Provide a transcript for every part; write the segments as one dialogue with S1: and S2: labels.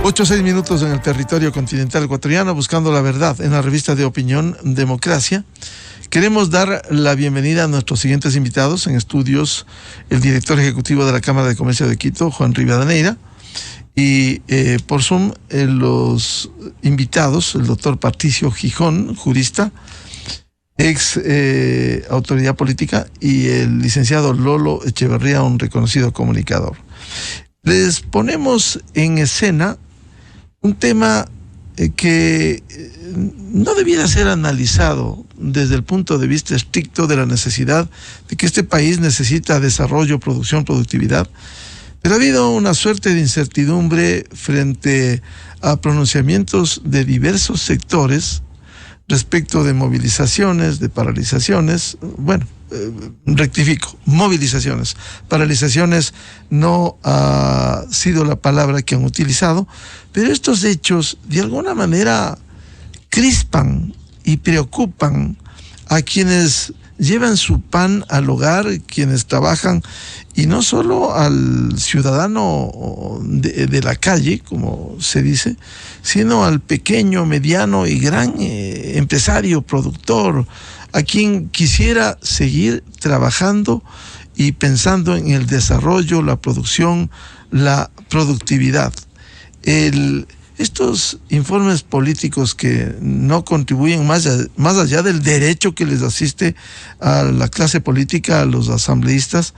S1: 8 o 6 minutos en el territorio continental ecuatoriano, buscando la verdad en la revista de opinión Democracia. Queremos dar la bienvenida a nuestros siguientes invitados en estudios: el director ejecutivo de la Cámara de Comercio de Quito, Juan Rivadeneira, y por Zoom los invitados, el doctor Patricio Gijón, jurista, ex autoridad política, y el licenciado Lolo Echeverría, un reconocido comunicador. Les ponemos en escena un tema que no debiera ser analizado desde el punto de vista estricto de la necesidad de que este país necesita desarrollo, producción, productividad, pero ha habido una suerte de incertidumbre frente a pronunciamientos de diversos sectores respecto de movilizaciones, de paralizaciones. Bueno, rectifico, movilizaciones. Paralizaciones no ha sido la palabra que han utilizado, pero estos hechos de alguna manera crispan y preocupan a quienes llevan su pan al hogar, quienes trabajan, y no solo al ciudadano de la calle, como se dice, sino al pequeño, mediano y gran empresario, productor, a quien quisiera seguir trabajando y pensando en el desarrollo, la producción, la productividad. Estos informes políticos que no contribuyen más allá del derecho que les asiste a la clase política, a los asambleístas,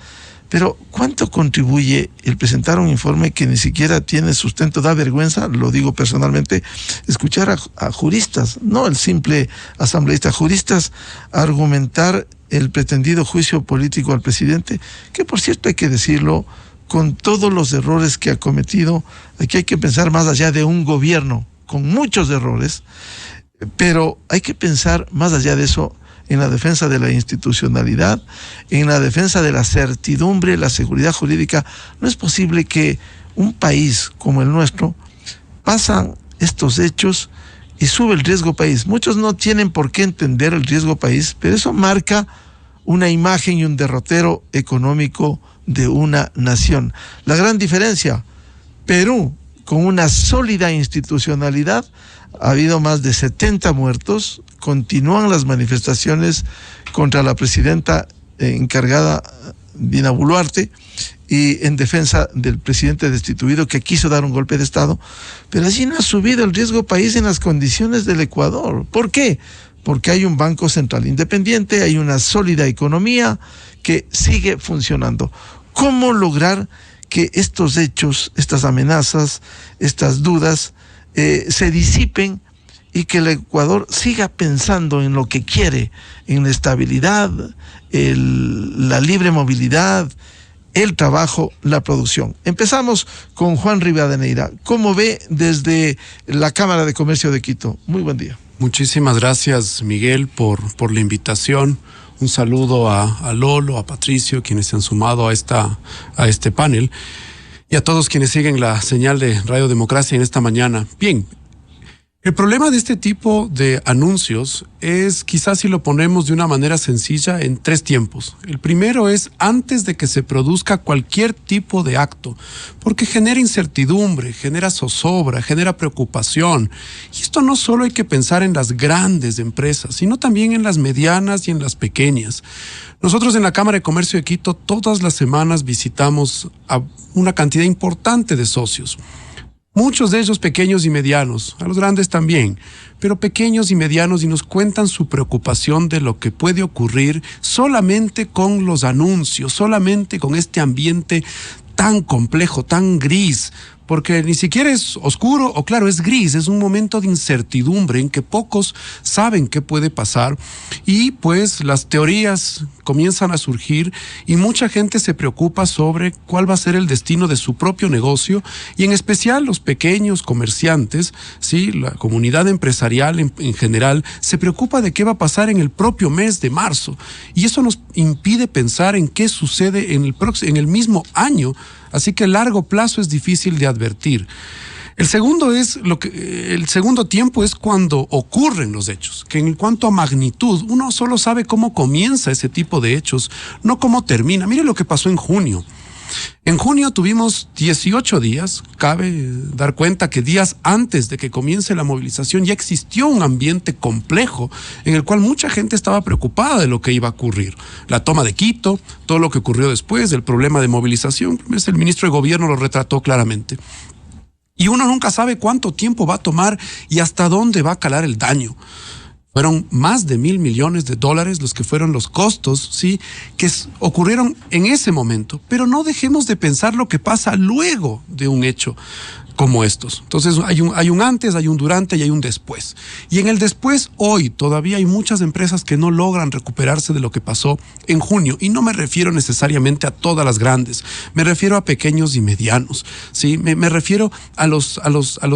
S1: pero ¿cuánto contribuye el presentar un informe que ni siquiera tiene sustento? Da vergüenza, lo digo personalmente, escuchar a juristas, no el simple asambleísta, juristas argumentar el pretendido juicio político al presidente, que por cierto hay que decirlo, con todos los errores que ha cometido. Aquí hay que pensar más allá de un gobierno con muchos errores, pero hay que pensar más allá de eso en la defensa de la institucionalidad, en la defensa de la certidumbre, la seguridad jurídica. No es posible que un país como el nuestro pasan estos hechos y sube el riesgo país. Muchos no tienen por qué entender el riesgo país, pero eso marca una imagen y un derrotero económico de una nación. La gran diferencia: Perú, con una sólida institucionalidad, ha habido más de 70 muertos, continúan las manifestaciones contra la presidenta encargada, Dina Boluarte, y en defensa del presidente destituido que quiso dar un golpe de Estado, pero allí no ha subido el riesgo país en las condiciones del Ecuador. ¿Por qué? Porque hay un Banco Central independiente, hay una sólida economía que sigue funcionando. ¿Cómo lograr que estos hechos, estas amenazas, estas dudas se disipen y que el Ecuador siga pensando en lo que quiere, en la estabilidad, la libre movilidad, el trabajo, la producción? Empezamos con Juan Rivadeneira. ¿Cómo ve desde la Cámara de Comercio de Quito? Muy buen día.
S2: Muchísimas gracias, Miguel, por la invitación. Un saludo a Lolo, a Patricio, quienes se han sumado a este panel, y a todos quienes siguen la señal de Radio Democracia en esta mañana. Bien, el problema de este tipo de anuncios es, quizás si lo ponemos de una manera sencilla, en 3 tiempos. El primero es antes de que se produzca cualquier tipo de acto, porque genera incertidumbre, genera zozobra, genera preocupación. Y esto no solo hay que pensar en las grandes empresas, sino también en las medianas y en las pequeñas. Nosotros en la Cámara de Comercio de Quito todas las semanas visitamos a una cantidad importante de socios. Muchos de ellos pequeños y medianos, a los grandes también, pero pequeños y medianos, y nos cuentan su preocupación de lo que puede ocurrir solamente con los anuncios, solamente con este ambiente tan complejo, tan gris, porque ni siquiera es oscuro o claro, es gris, es un momento de incertidumbre en que pocos saben qué puede pasar, y pues las teorías comienzan a surgir y mucha gente se preocupa sobre cuál va a ser el destino de su propio negocio, y en especial los pequeños comerciantes, ¿sí? La comunidad empresarial en general se preocupa de qué va a pasar en el propio mes de marzo, y eso nos impide pensar en qué sucede en el mismo año. Así que a largo plazo es difícil de advertir. El segundo tiempo es cuando ocurren los hechos, que en cuanto a magnitud, uno solo sabe cómo comienza ese tipo de hechos, no cómo termina. Mire lo que pasó en junio. En junio tuvimos 18 días. Cabe dar cuenta que días antes de que comience la movilización ya existió un ambiente complejo en el cual mucha gente estaba preocupada de lo que iba a ocurrir. La toma de Quito, todo lo que ocurrió después, el problema de movilización, el ministro de Gobierno lo retrató claramente. Y uno nunca sabe cuánto tiempo va a tomar y hasta dónde va a calar el daño. Fueron más de $1.000 millones los que fueron los costos, ¿sí?, que ocurrieron en ese momento. Pero no dejemos de pensar lo que pasa luego de un hecho como estos. Entonces hay un antes, hay un durante y hay un después. Y en el después, hoy todavía hay muchas empresas que no logran recuperarse de lo que pasó en junio. Y no me refiero necesariamente a todas las grandes, me refiero a pequeños y medianos, ¿sí? Me refiero a los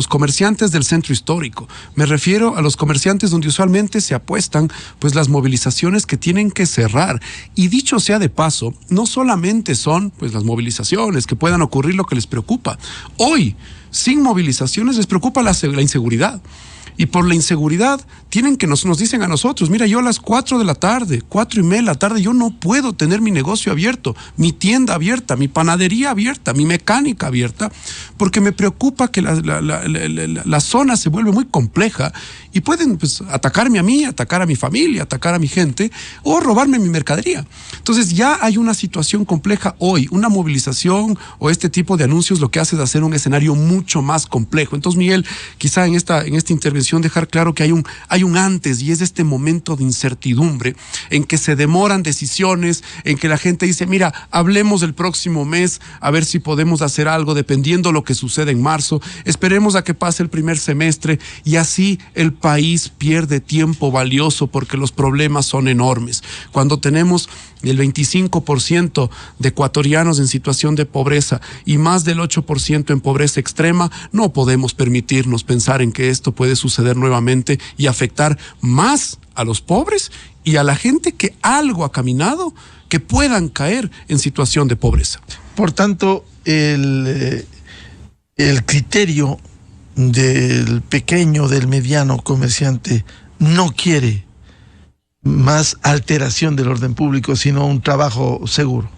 S2: comerciantes del centro histórico, me refiero a los comerciantes donde usualmente se apuestan pues las movilizaciones que tienen que cerrar. Y dicho sea de paso, no solamente son pues las movilizaciones que puedan ocurrir lo que les preocupa. Hoy, sin movilizaciones les preocupa la inseguridad. Y por la inseguridad tienen que nos dicen a nosotros, mira, yo a las 4 de la tarde, 4:30 de la tarde, yo no puedo tener mi negocio abierto, mi tienda abierta, mi panadería abierta, mi mecánica abierta, porque me preocupa que la zona se vuelve muy compleja y pueden pues atacarme a mí, atacar a mi familia, atacar a mi gente o robarme mi mercadería. Entonces ya hay una situación compleja hoy. Una movilización o este tipo de anuncios lo que hace es hacer un escenario mucho más complejo. Entonces, Miguel, quizá en esta intervención dejar claro que hay un antes, y es este momento de incertidumbre en que se demoran decisiones, en que la gente dice, mira, hablemos el próximo mes a ver si podemos hacer algo dependiendo lo que suceda en marzo, esperemos a que pase el primer semestre, y así el país pierde tiempo valioso porque los problemas son enormes. Cuando tenemos el 25% de ecuatorianos en situación de pobreza y más del 8% en pobreza extrema, no podemos permitirnos pensar en que esto puede suceder nuevamente y afectar más a los pobres y a la gente que algo ha caminado, que puedan caer en situación de pobreza.
S1: Por tanto, el criterio del pequeño, del mediano comerciante no quiere más alteración del orden público, sino un trabajo seguro.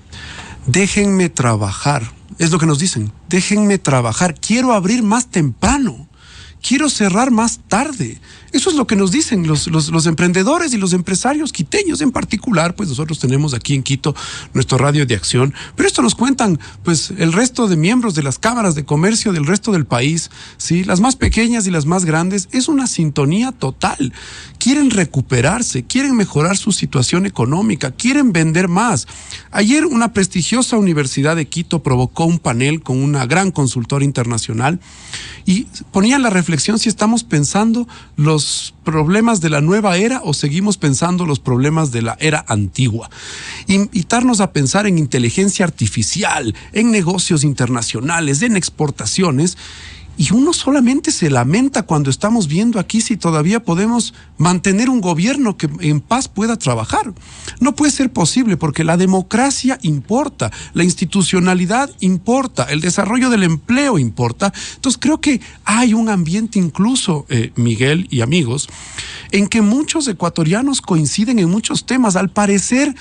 S2: Déjenme trabajar, es lo que nos dicen, déjenme trabajar, quiero abrir más temprano, quiero cerrar más tarde. Eso es lo que nos dicen los emprendedores y los empresarios quiteños en particular. Pues nosotros tenemos aquí en Quito nuestro radio de acción, pero esto nos cuentan pues el resto de miembros de las cámaras de comercio del resto del país, ¿sí? Las más pequeñas y las más grandes. Es una sintonía total. Quieren recuperarse, quieren mejorar su situación económica, quieren vender más. Ayer una prestigiosa universidad de Quito provocó un panel con una gran consultora internacional y ponían la reflexión si estamos pensando los problemas de la nueva era o seguimos pensando los problemas de la era antigua. Invitarnos a pensar en inteligencia artificial, en negocios internacionales, en exportaciones. Y uno solamente se lamenta cuando estamos viendo aquí si todavía podemos mantener un gobierno que en paz pueda trabajar. No puede ser posible porque la democracia importa, la institucionalidad importa, el desarrollo del empleo importa. Entonces creo que hay un ambiente incluso, Miguel y amigos, en que muchos ecuatorianos coinciden en muchos temas. Al parecer,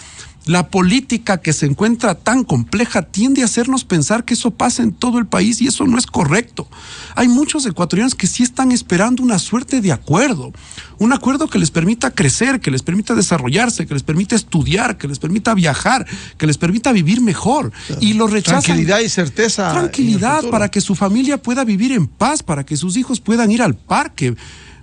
S2: la política que se encuentra tan compleja tiende a hacernos pensar que eso pasa en todo el país y eso no es correcto. Hay muchos ecuatorianos que sí están esperando una suerte de acuerdo, un acuerdo que les permita crecer, que les permita desarrollarse, que les permita estudiar, que les permita viajar, que les permita vivir mejor. Y lo rechazan.
S1: Tranquilidad y certeza.
S2: Tranquilidad para que su familia pueda vivir en paz, para que sus hijos puedan ir al parque.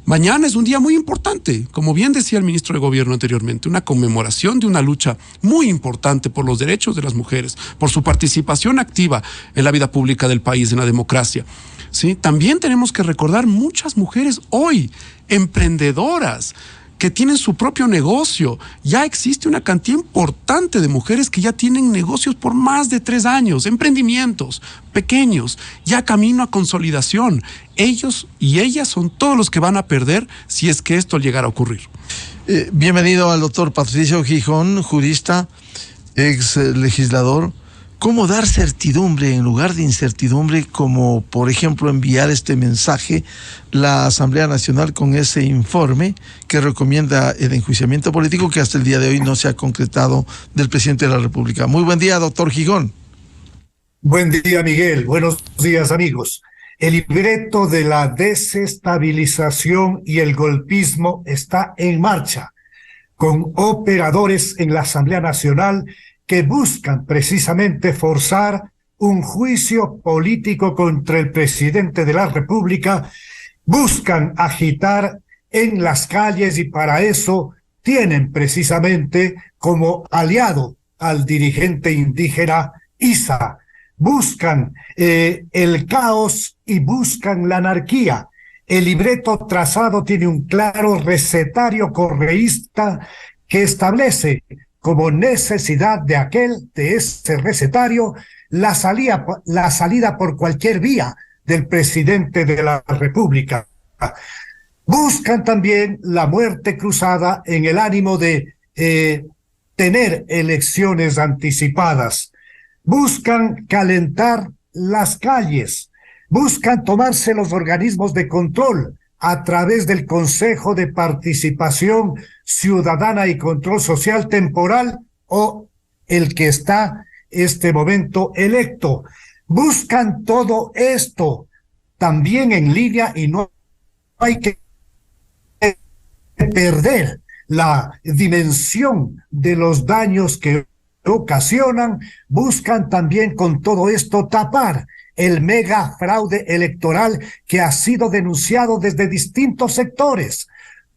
S2: Mañana es un día muy importante, como bien decía el ministro de Gobierno anteriormente, una conmemoración de una lucha muy importante por los derechos de las mujeres, por su participación activa en la vida pública del país, en la democracia. ¿Sí? También tenemos que recordar muchas mujeres hoy, emprendedoras, que tienen su propio negocio. Ya existe una cantidad importante de mujeres que ya tienen negocios por más de 3 años, emprendimientos pequeños, ya camino a consolidación. Ellos y ellas son todos los que van a perder si es que esto llegara a ocurrir.
S1: Bienvenido al doctor Patricio Gijón, jurista, ex legislador. ¿Cómo dar certidumbre en lugar de incertidumbre? Como, por ejemplo, enviar este mensaje la Asamblea Nacional con ese informe que recomienda el enjuiciamiento político que hasta el día de hoy no se ha concretado del presidente de la República. Muy buen día, doctor Gijón.
S3: Buen día, Miguel. Buenos días, amigos. El libreto de la desestabilización y el golpismo está en marcha, con operadores en la Asamblea Nacional que buscan precisamente forzar un juicio político contra el presidente de la República, buscan agitar en las calles y para eso tienen precisamente como aliado al dirigente indígena Isa. Buscan el caos y buscan la anarquía. El libreto trazado tiene un claro recetario correísta que establece como necesidad de ese recetario, la salida por cualquier vía del presidente de la República. Buscan también la muerte cruzada en el ánimo de tener elecciones anticipadas. Buscan calentar las calles, buscan tomarse los organismos de control a través del Consejo de Participación Ciudadana y Control Social Temporal o el que está este momento electo. Buscan todo esto también en línea y no hay que perder la dimensión de los daños que ocasionan. Buscan también con todo esto tapar el mega fraude electoral que ha sido denunciado desde distintos sectores.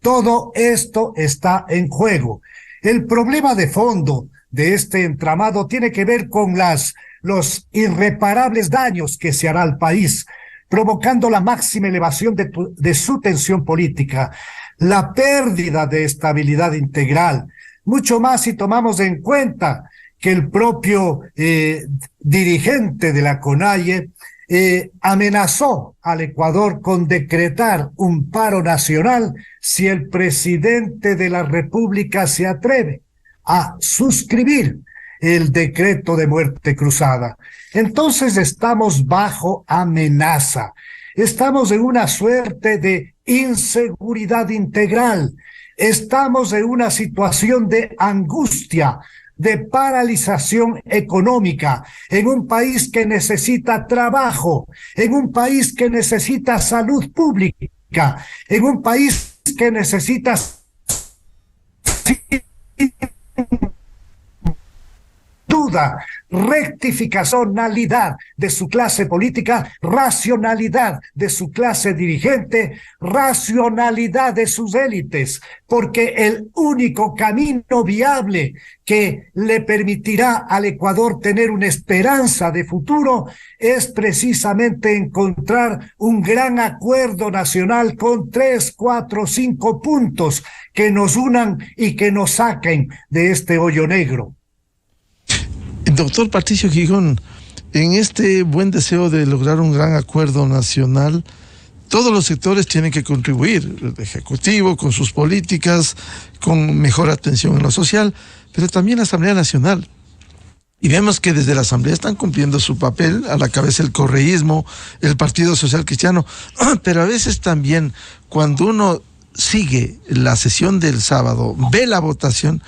S3: Todo esto está en juego. El problema de fondo de este entramado tiene que ver con los irreparables daños que se hará al país, provocando la máxima elevación de su tensión política, la pérdida de estabilidad integral, mucho más si tomamos en cuenta que el propio dirigente de la CONAIE amenazó al Ecuador con decretar un paro nacional si el presidente de la República se atreve a suscribir el decreto de muerte cruzada. Entonces estamos bajo amenaza. Estamos en una suerte de inseguridad integral. Estamos en una situación de angustia, de paralización económica, en un país que necesita trabajo, en un país que necesita salud pública, en un país que necesita duda, rectificacionalidad de su clase política, racionalidad de su clase dirigente, racionalidad de sus élites, porque el único camino viable que le permitirá al Ecuador tener una esperanza de futuro es precisamente encontrar un gran acuerdo nacional con 3, 4, 5 puntos que nos unan y que nos saquen de este hoyo negro.
S1: Doctor Patricio Gijón, en este buen deseo de lograr un gran acuerdo nacional, todos los sectores tienen que contribuir, el Ejecutivo con sus políticas, con mejor atención en lo social, pero también la Asamblea Nacional. Y vemos que desde la Asamblea están cumpliendo su papel, a la cabeza el correísmo, el Partido Social Cristiano, pero a veces también cuando uno sigue la sesión del sábado, ve la votación.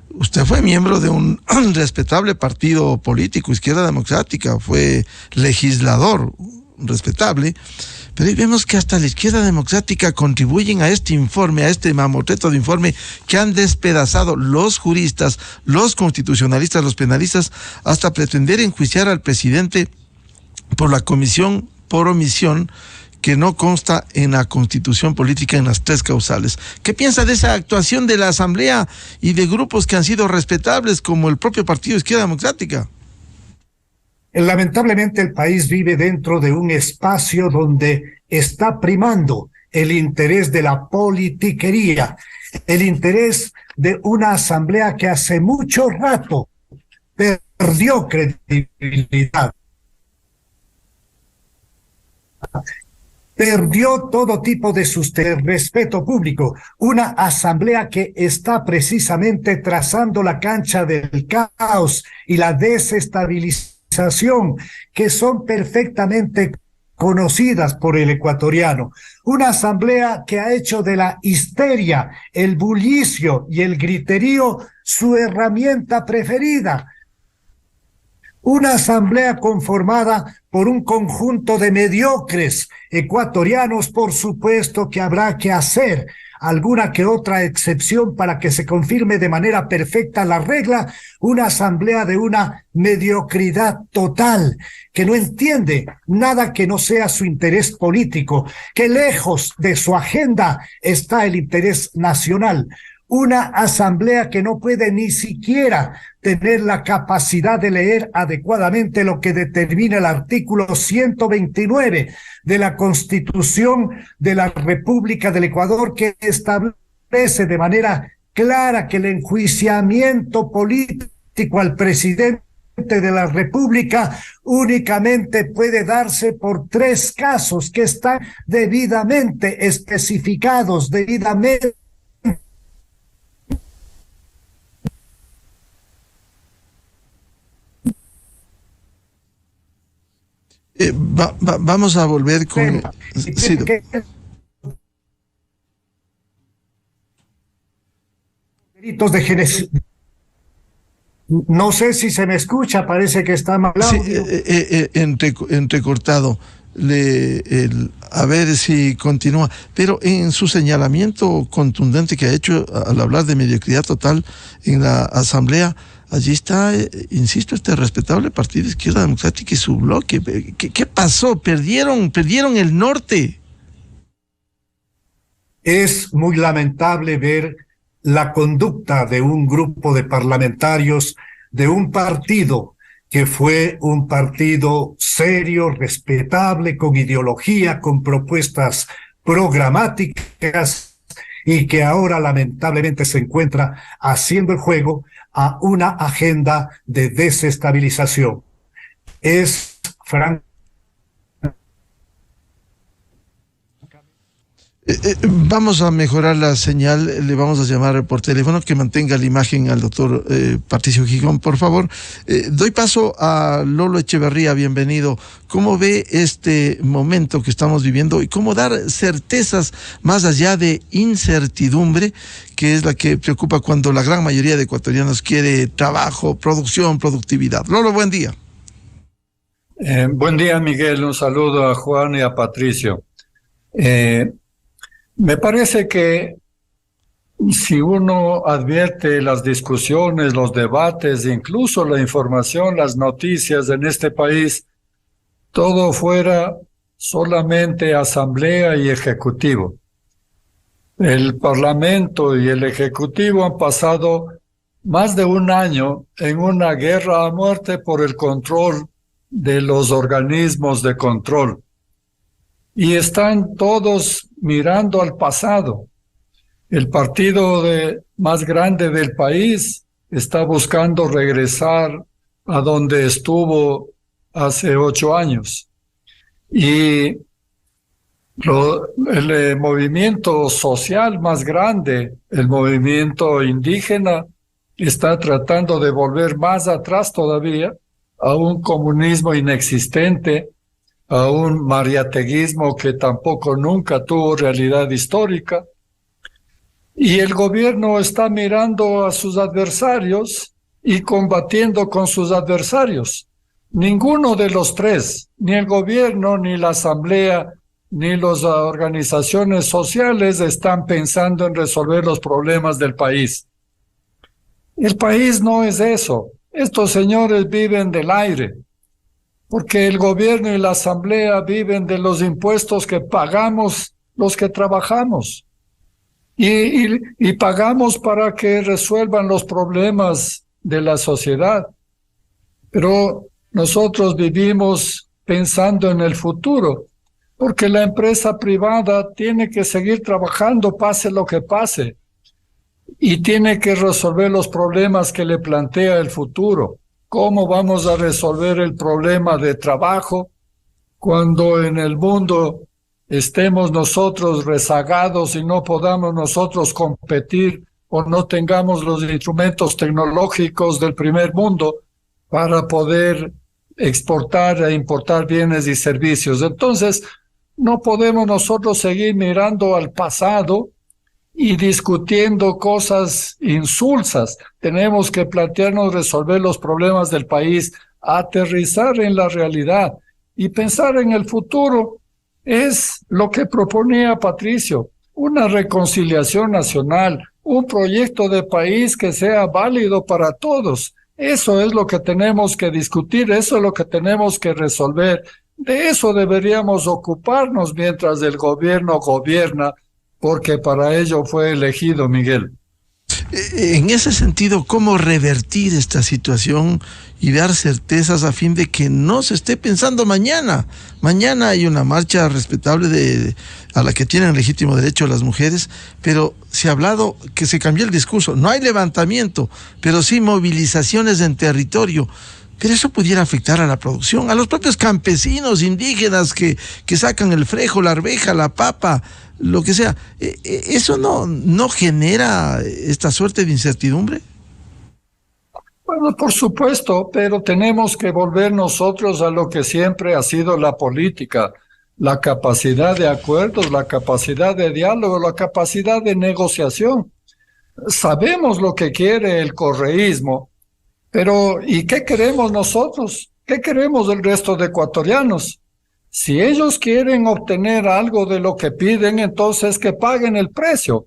S1: Usted fue miembro de un respetable partido político, Izquierda Democrática, fue legislador respetable, pero ahí vemos que hasta la Izquierda Democrática contribuyen a este informe, a este mamotreto de informe que han despedazado los juristas, los constitucionalistas, los penalistas, hasta pretender enjuiciar al presidente por la comisión por omisión que no consta en la Constitución política en las 3 causales. ¿Qué piensa de esa actuación de la Asamblea y de grupos que han sido respetables como el propio Partido Izquierda Democrática?
S3: Lamentablemente el país vive dentro de un espacio donde está primando el interés de la politiquería, el interés de una asamblea que hace mucho rato perdió credibilidad. Perdió todo tipo de respeto público, una asamblea que está precisamente trazando la cancha del caos y la desestabilización, que son perfectamente conocidas por el ecuatoriano. Una asamblea que ha hecho de la histeria, el bullicio y el griterío su herramienta preferida. Una asamblea conformada por un conjunto de mediocres ecuatorianos, por supuesto que habrá que hacer alguna que otra excepción para que se confirme de manera perfecta la regla, una asamblea de una mediocridad total, que no entiende nada que no sea su interés político, que lejos de su agenda está el interés nacional. Una asamblea que no puede ni siquiera tener la capacidad de leer adecuadamente lo que determina el artículo 129 de la Constitución de la República del Ecuador, que establece de manera clara que el enjuiciamiento político al presidente de la República únicamente puede darse por 3 casos que están debidamente especificados, debidamente
S1: vamos a volver con... Sí,
S3: delitos de género. No sé si se me escucha, parece que está mal audio.
S1: Sí, entrecortado. A ver si continúa. Pero en su señalamiento contundente que ha hecho al hablar de mediocridad total en la Asamblea, allí está, insisto, este respetable Partido de Izquierda Democrática y su bloque. ¿Qué pasó? Perdieron el norte.
S3: Es muy lamentable ver la conducta de un grupo de parlamentarios de un partido que fue un partido serio, respetable, con ideología, con propuestas programáticas, y que ahora lamentablemente se encuentra haciendo el juego a una agenda de desestabilización. Es francamente...
S1: Vamos a mejorar la señal, le vamos a llamar por teléfono, que mantenga la imagen al doctor Patricio Gijón, por favor. Doy paso a Lolo Echeverría, bienvenido. ¿Cómo ve este momento que estamos viviendo y cómo dar certezas más allá de incertidumbre, que es la que preocupa cuando la gran mayoría de ecuatorianos quiere trabajo, producción, productividad? Lolo, buen día.
S4: Buen día, Miguel. Un saludo a Juan y a Patricio. Me parece que si uno advierte las discusiones, los debates, incluso la información, las noticias en este país, todo fuera solamente asamblea y ejecutivo. El Parlamento y el Ejecutivo han pasado más de un año en una guerra a muerte por el control de los organismos de control. Y están todos mirando al pasado. El partido más grande del país está buscando regresar a donde estuvo hace 8 años. Y el movimiento social más grande, el movimiento indígena, está tratando de volver más atrás todavía a un comunismo inexistente, a un mariateguismo que tampoco nunca tuvo realidad histórica. Y el gobierno está mirando a sus adversarios y combatiendo con sus adversarios. Ninguno de los tres, ni el gobierno, ni la asamblea, ni las organizaciones sociales están pensando en resolver los problemas del país. El país no es eso. Estos señores viven del aire, porque el gobierno y la asamblea viven de los impuestos que pagamos los que trabajamos. Y pagamos para que resuelvan los problemas de la sociedad. Pero nosotros vivimos pensando en el futuro, porque la empresa privada tiene que seguir trabajando, pase lo que pase, y tiene que resolver los problemas que le plantea el futuro. ¿Cómo vamos a resolver el problema de trabajo cuando en el mundo estemos nosotros rezagados y no podamos nosotros competir o no tengamos los instrumentos tecnológicos del primer mundo para poder exportar e importar bienes y servicios? Entonces, no podemos nosotros seguir mirando al pasado y discutiendo cosas insulsas. Tenemos que plantearnos resolver los problemas del país a aterrizar en la realidad y pensar en el futuro. Es lo que proponía Patricio, una reconciliación nacional, un proyecto de país que sea válido para todos. Eso es lo que tenemos que discutir, eso es lo que tenemos que resolver. De eso deberíamos ocuparnos mientras el gobierno gobierna, porque para ello fue elegido, Miguel.
S1: En ese sentido, ¿cómo revertir esta situación y dar certezas a fin de que no se esté pensando mañana? Mañana hay una marcha respetable a la que tienen legítimo derecho las mujeres, pero se ha hablado que se cambió el discurso. No hay levantamiento, pero sí movilizaciones en territorio. Pero eso pudiera afectar a la producción, a los propios campesinos indígenas que sacan el frejo, la arveja, la papa, lo que sea. ¿Eso no genera esta suerte de incertidumbre?
S4: Bueno, por supuesto, pero tenemos que volver nosotros a lo que siempre ha sido la política, la capacidad de acuerdos, la capacidad de diálogo, la capacidad de negociación. Sabemos lo que quiere el correísmo, pero ¿y qué queremos nosotros? ¿Qué queremos del resto de ecuatorianos? Si ellos quieren obtener algo de lo que piden, entonces que paguen el precio.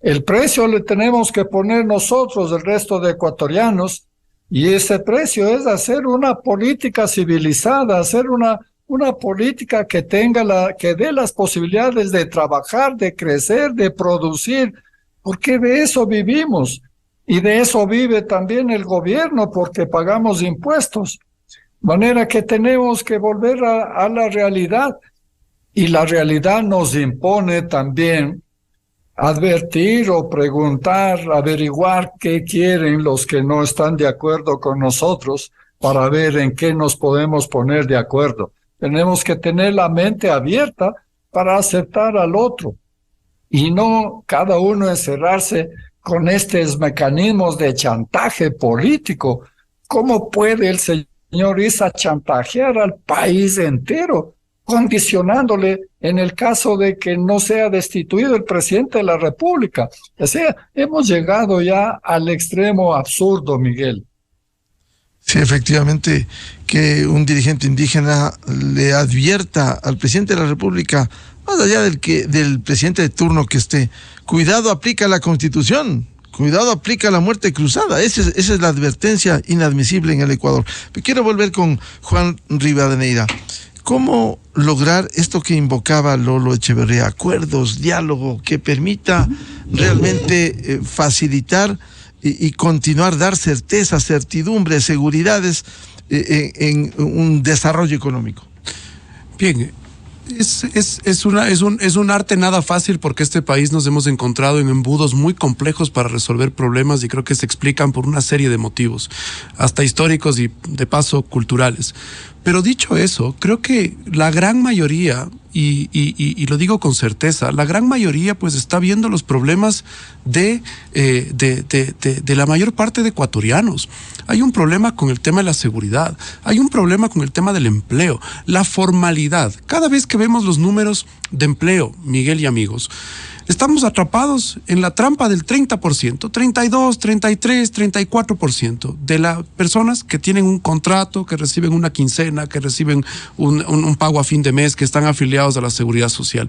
S4: El precio le tenemos que poner nosotros, el resto de ecuatorianos, y ese precio es hacer una política civilizada, hacer una política que que dé las posibilidades de trabajar, de crecer, de producir, porque de eso vivimos. Y de eso vive también el gobierno, porque pagamos impuestos. De manera que tenemos que volver a la realidad. Y la realidad nos impone también advertir o preguntar, averiguar qué quieren los que no están de acuerdo con nosotros para ver en qué nos podemos poner de acuerdo. Tenemos que tener la mente abierta para aceptar al otro y no cada uno encerrarse con estos mecanismos de chantaje político. ¿Cómo puede el señor Issa chantajear al país entero, condicionándole en el caso de que no sea destituido el presidente de la República? O sea, hemos llegado ya al extremo absurdo, Miguel.
S1: Sí, efectivamente, que un dirigente indígena le advierta al presidente de la República, más allá del presidente de turno que esté, cuidado, aplica la Constitución, cuidado, aplica la muerte cruzada. Esa es la advertencia inadmisible en el Ecuador. Pero quiero volver con Juan Rivadeneira. ¿Cómo lograr esto que invocaba Lolo Echeverría? Acuerdos, diálogo, que permita realmente facilitar y continuar, dar certezas, certidumbres, seguridades en un desarrollo económico.
S2: Bien, es un arte nada fácil, porque este país nos hemos encontrado en embudos muy complejos para resolver problemas, y creo que se explican por una serie de motivos, hasta históricos y de paso culturales. Pero dicho eso, creo que la gran mayoría, y lo digo con certeza, la gran mayoría pues está viendo los problemas de la mayor parte de ecuatorianos. Hay un problema con el tema de la seguridad, hay un problema con el tema del empleo, la formalidad. Cada vez que vemos los números de empleo, Miguel y amigos, estamos atrapados en la trampa del 30%, 32, 33, 34% de las personas que tienen un contrato, que reciben una quincena, que reciben un pago a fin de mes, que están afiliados a la Seguridad Social.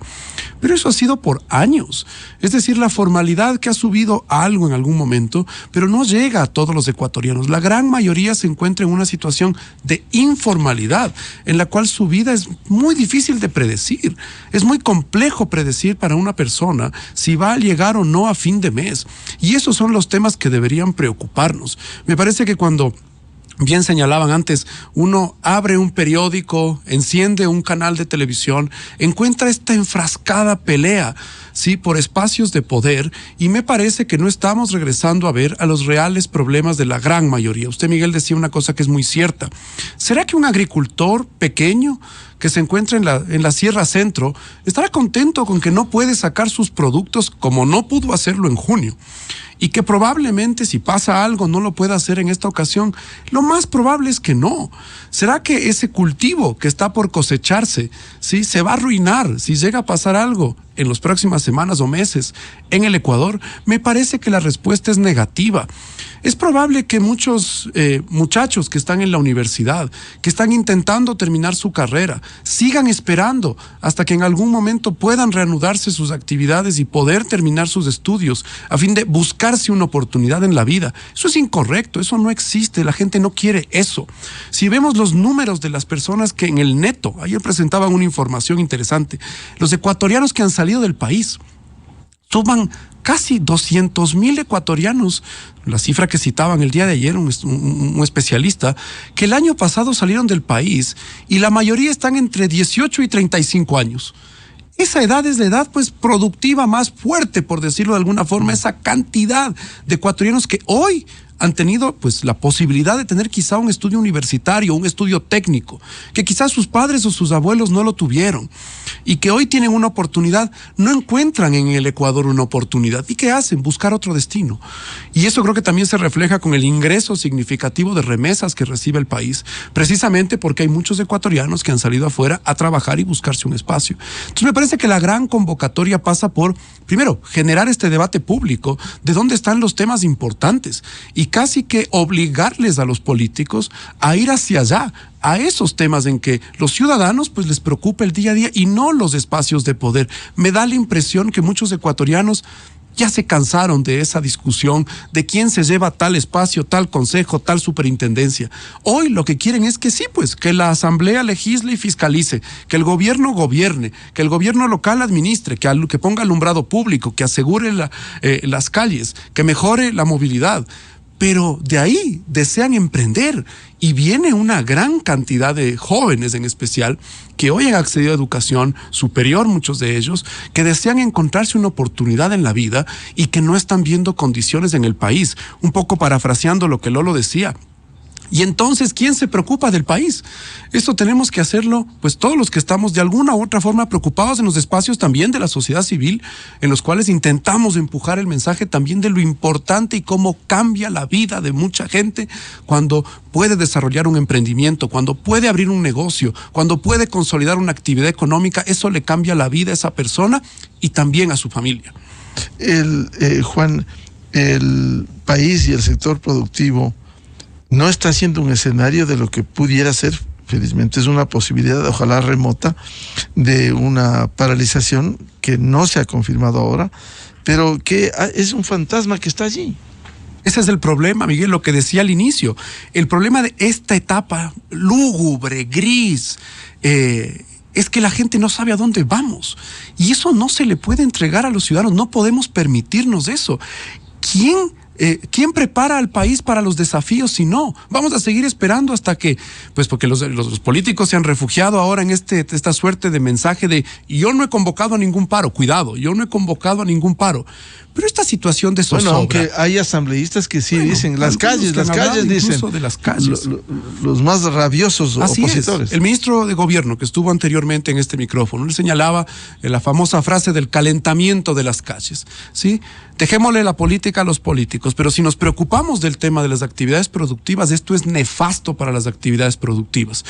S2: Pero eso ha sido por años. Es decir, la formalidad que ha subido algo en algún momento, pero no llega a todos los ecuatorianos. La gran mayoría se encuentra en una situación de informalidad, en la cual su vida es muy difícil de predecir. Es muy complejo predecir para una persona si va a llegar o no a fin de mes. Y esos son los temas que deberían preocuparnos. Me parece que cuando, bien señalaban antes, uno abre un periódico, enciende un canal de televisión, encuentra esta enfrascada pelea, sí, por espacios de poder, y me parece que no estamos regresando a ver a los reales problemas de la gran mayoría. Usted, Miguel, decía una cosa que es muy cierta. ¿Será que un agricultor pequeño que se encuentra en la Sierra Centro estará contento con que no puede sacar sus productos como no pudo hacerlo en junio? Y que probablemente, si pasa algo, no lo pueda hacer en esta ocasión. Lo más probable es que no. ¿Será que ese cultivo que está por cosecharse, sí, se va a arruinar si llega a pasar algo en las próximas próximas semanas o meses en el Ecuador, me parece que la respuesta es negativa. Es probable que muchos muchachos que están en la universidad, que están intentando terminar su carrera, sigan esperando hasta que en algún momento puedan reanudarse sus actividades y poder terminar sus estudios a fin de buscarse una oportunidad en la vida. Eso es incorrecto, eso no existe, la gente no quiere eso. Si vemos los números de las personas que en el neto, ayer presentaban una información interesante, los ecuatorianos que han salido del país, suman casi 200,000 ecuatorianos, la cifra que citaban el día de ayer un especialista, que el año pasado salieron del país y la mayoría están entre 18 y 35 años. Esa edad es la edad pues productiva más fuerte, por decirlo de alguna forma, esa cantidad de ecuatorianos que hoy han tenido pues la posibilidad de tener quizá un estudio universitario, un estudio técnico, que quizás sus padres o sus abuelos no lo tuvieron y que hoy tienen una oportunidad, no encuentran en el Ecuador una oportunidad. ¿Y qué hacen? Buscar otro destino. Y eso creo que también se refleja con el ingreso significativo de remesas que recibe el país, precisamente porque hay muchos ecuatorianos que han salido afuera a trabajar y buscarse un espacio. Entonces me parece que la gran convocatoria pasa por, primero, generar este debate público de dónde están los temas importantes y casi que obligarles a los políticos a ir hacia allá, a esos temas en que los ciudadanos pues les preocupa el día a día y no los espacios de poder. Me da la impresión que muchos ecuatorianos ya se cansaron de esa discusión de quién se lleva tal espacio, tal consejo, tal superintendencia. Hoy lo que quieren es que sí, pues, que la asamblea legisle y fiscalice, que el gobierno gobierne, que el gobierno local administre, que ponga alumbrado público, que asegure las calles, que mejore la movilidad. Pero de ahí desean emprender y viene una gran cantidad de jóvenes en especial que hoy han accedido a educación superior, muchos de ellos, que desean encontrarse una oportunidad en la vida y que no están viendo condiciones en el país. Un poco parafraseando lo que Lolo decía. Y entonces, ¿quién se preocupa del país? Esto tenemos que hacerlo, pues todos los que estamos de alguna u otra forma preocupados en los espacios también de la sociedad civil, en los cuales intentamos empujar el mensaje también de lo importante y cómo cambia la vida de mucha gente cuando puede desarrollar un emprendimiento, cuando puede abrir un negocio, cuando puede consolidar una actividad económica. Eso le cambia la vida a esa persona y también a su familia.
S1: Juan, el país y el sector productivo no está siendo un escenario de lo que pudiera ser, felizmente es una posibilidad, ojalá remota, de una paralización que no se ha confirmado ahora, pero que es un fantasma que está allí.
S2: Ese es el problema, Miguel, lo que decía al inicio. El problema de esta etapa lúgubre, gris, es que la gente no sabe a dónde vamos. Y eso no se le puede entregar a los ciudadanos, no podemos permitirnos eso. ¿Quién prepara al país para los desafíos si no? Vamos a seguir esperando hasta que, pues porque los políticos se han refugiado ahora en esta suerte de mensaje de yo no he convocado a ningún paro, cuidado, yo no he convocado a ningún paro. Pero esta situación de zozobra.
S1: Bueno, aunque hay asambleístas que sí dicen, las calles dicen.
S2: De las calles.
S1: Los más rabiosos opositores.
S2: Es. El ministro de Gobierno que estuvo anteriormente en este micrófono, le señalaba la famosa frase del calentamiento de las calles, ¿sí? Dejémosle la política a los políticos, pero si nos preocupamos del tema de las actividades productivas, esto es nefasto para las actividades productivas,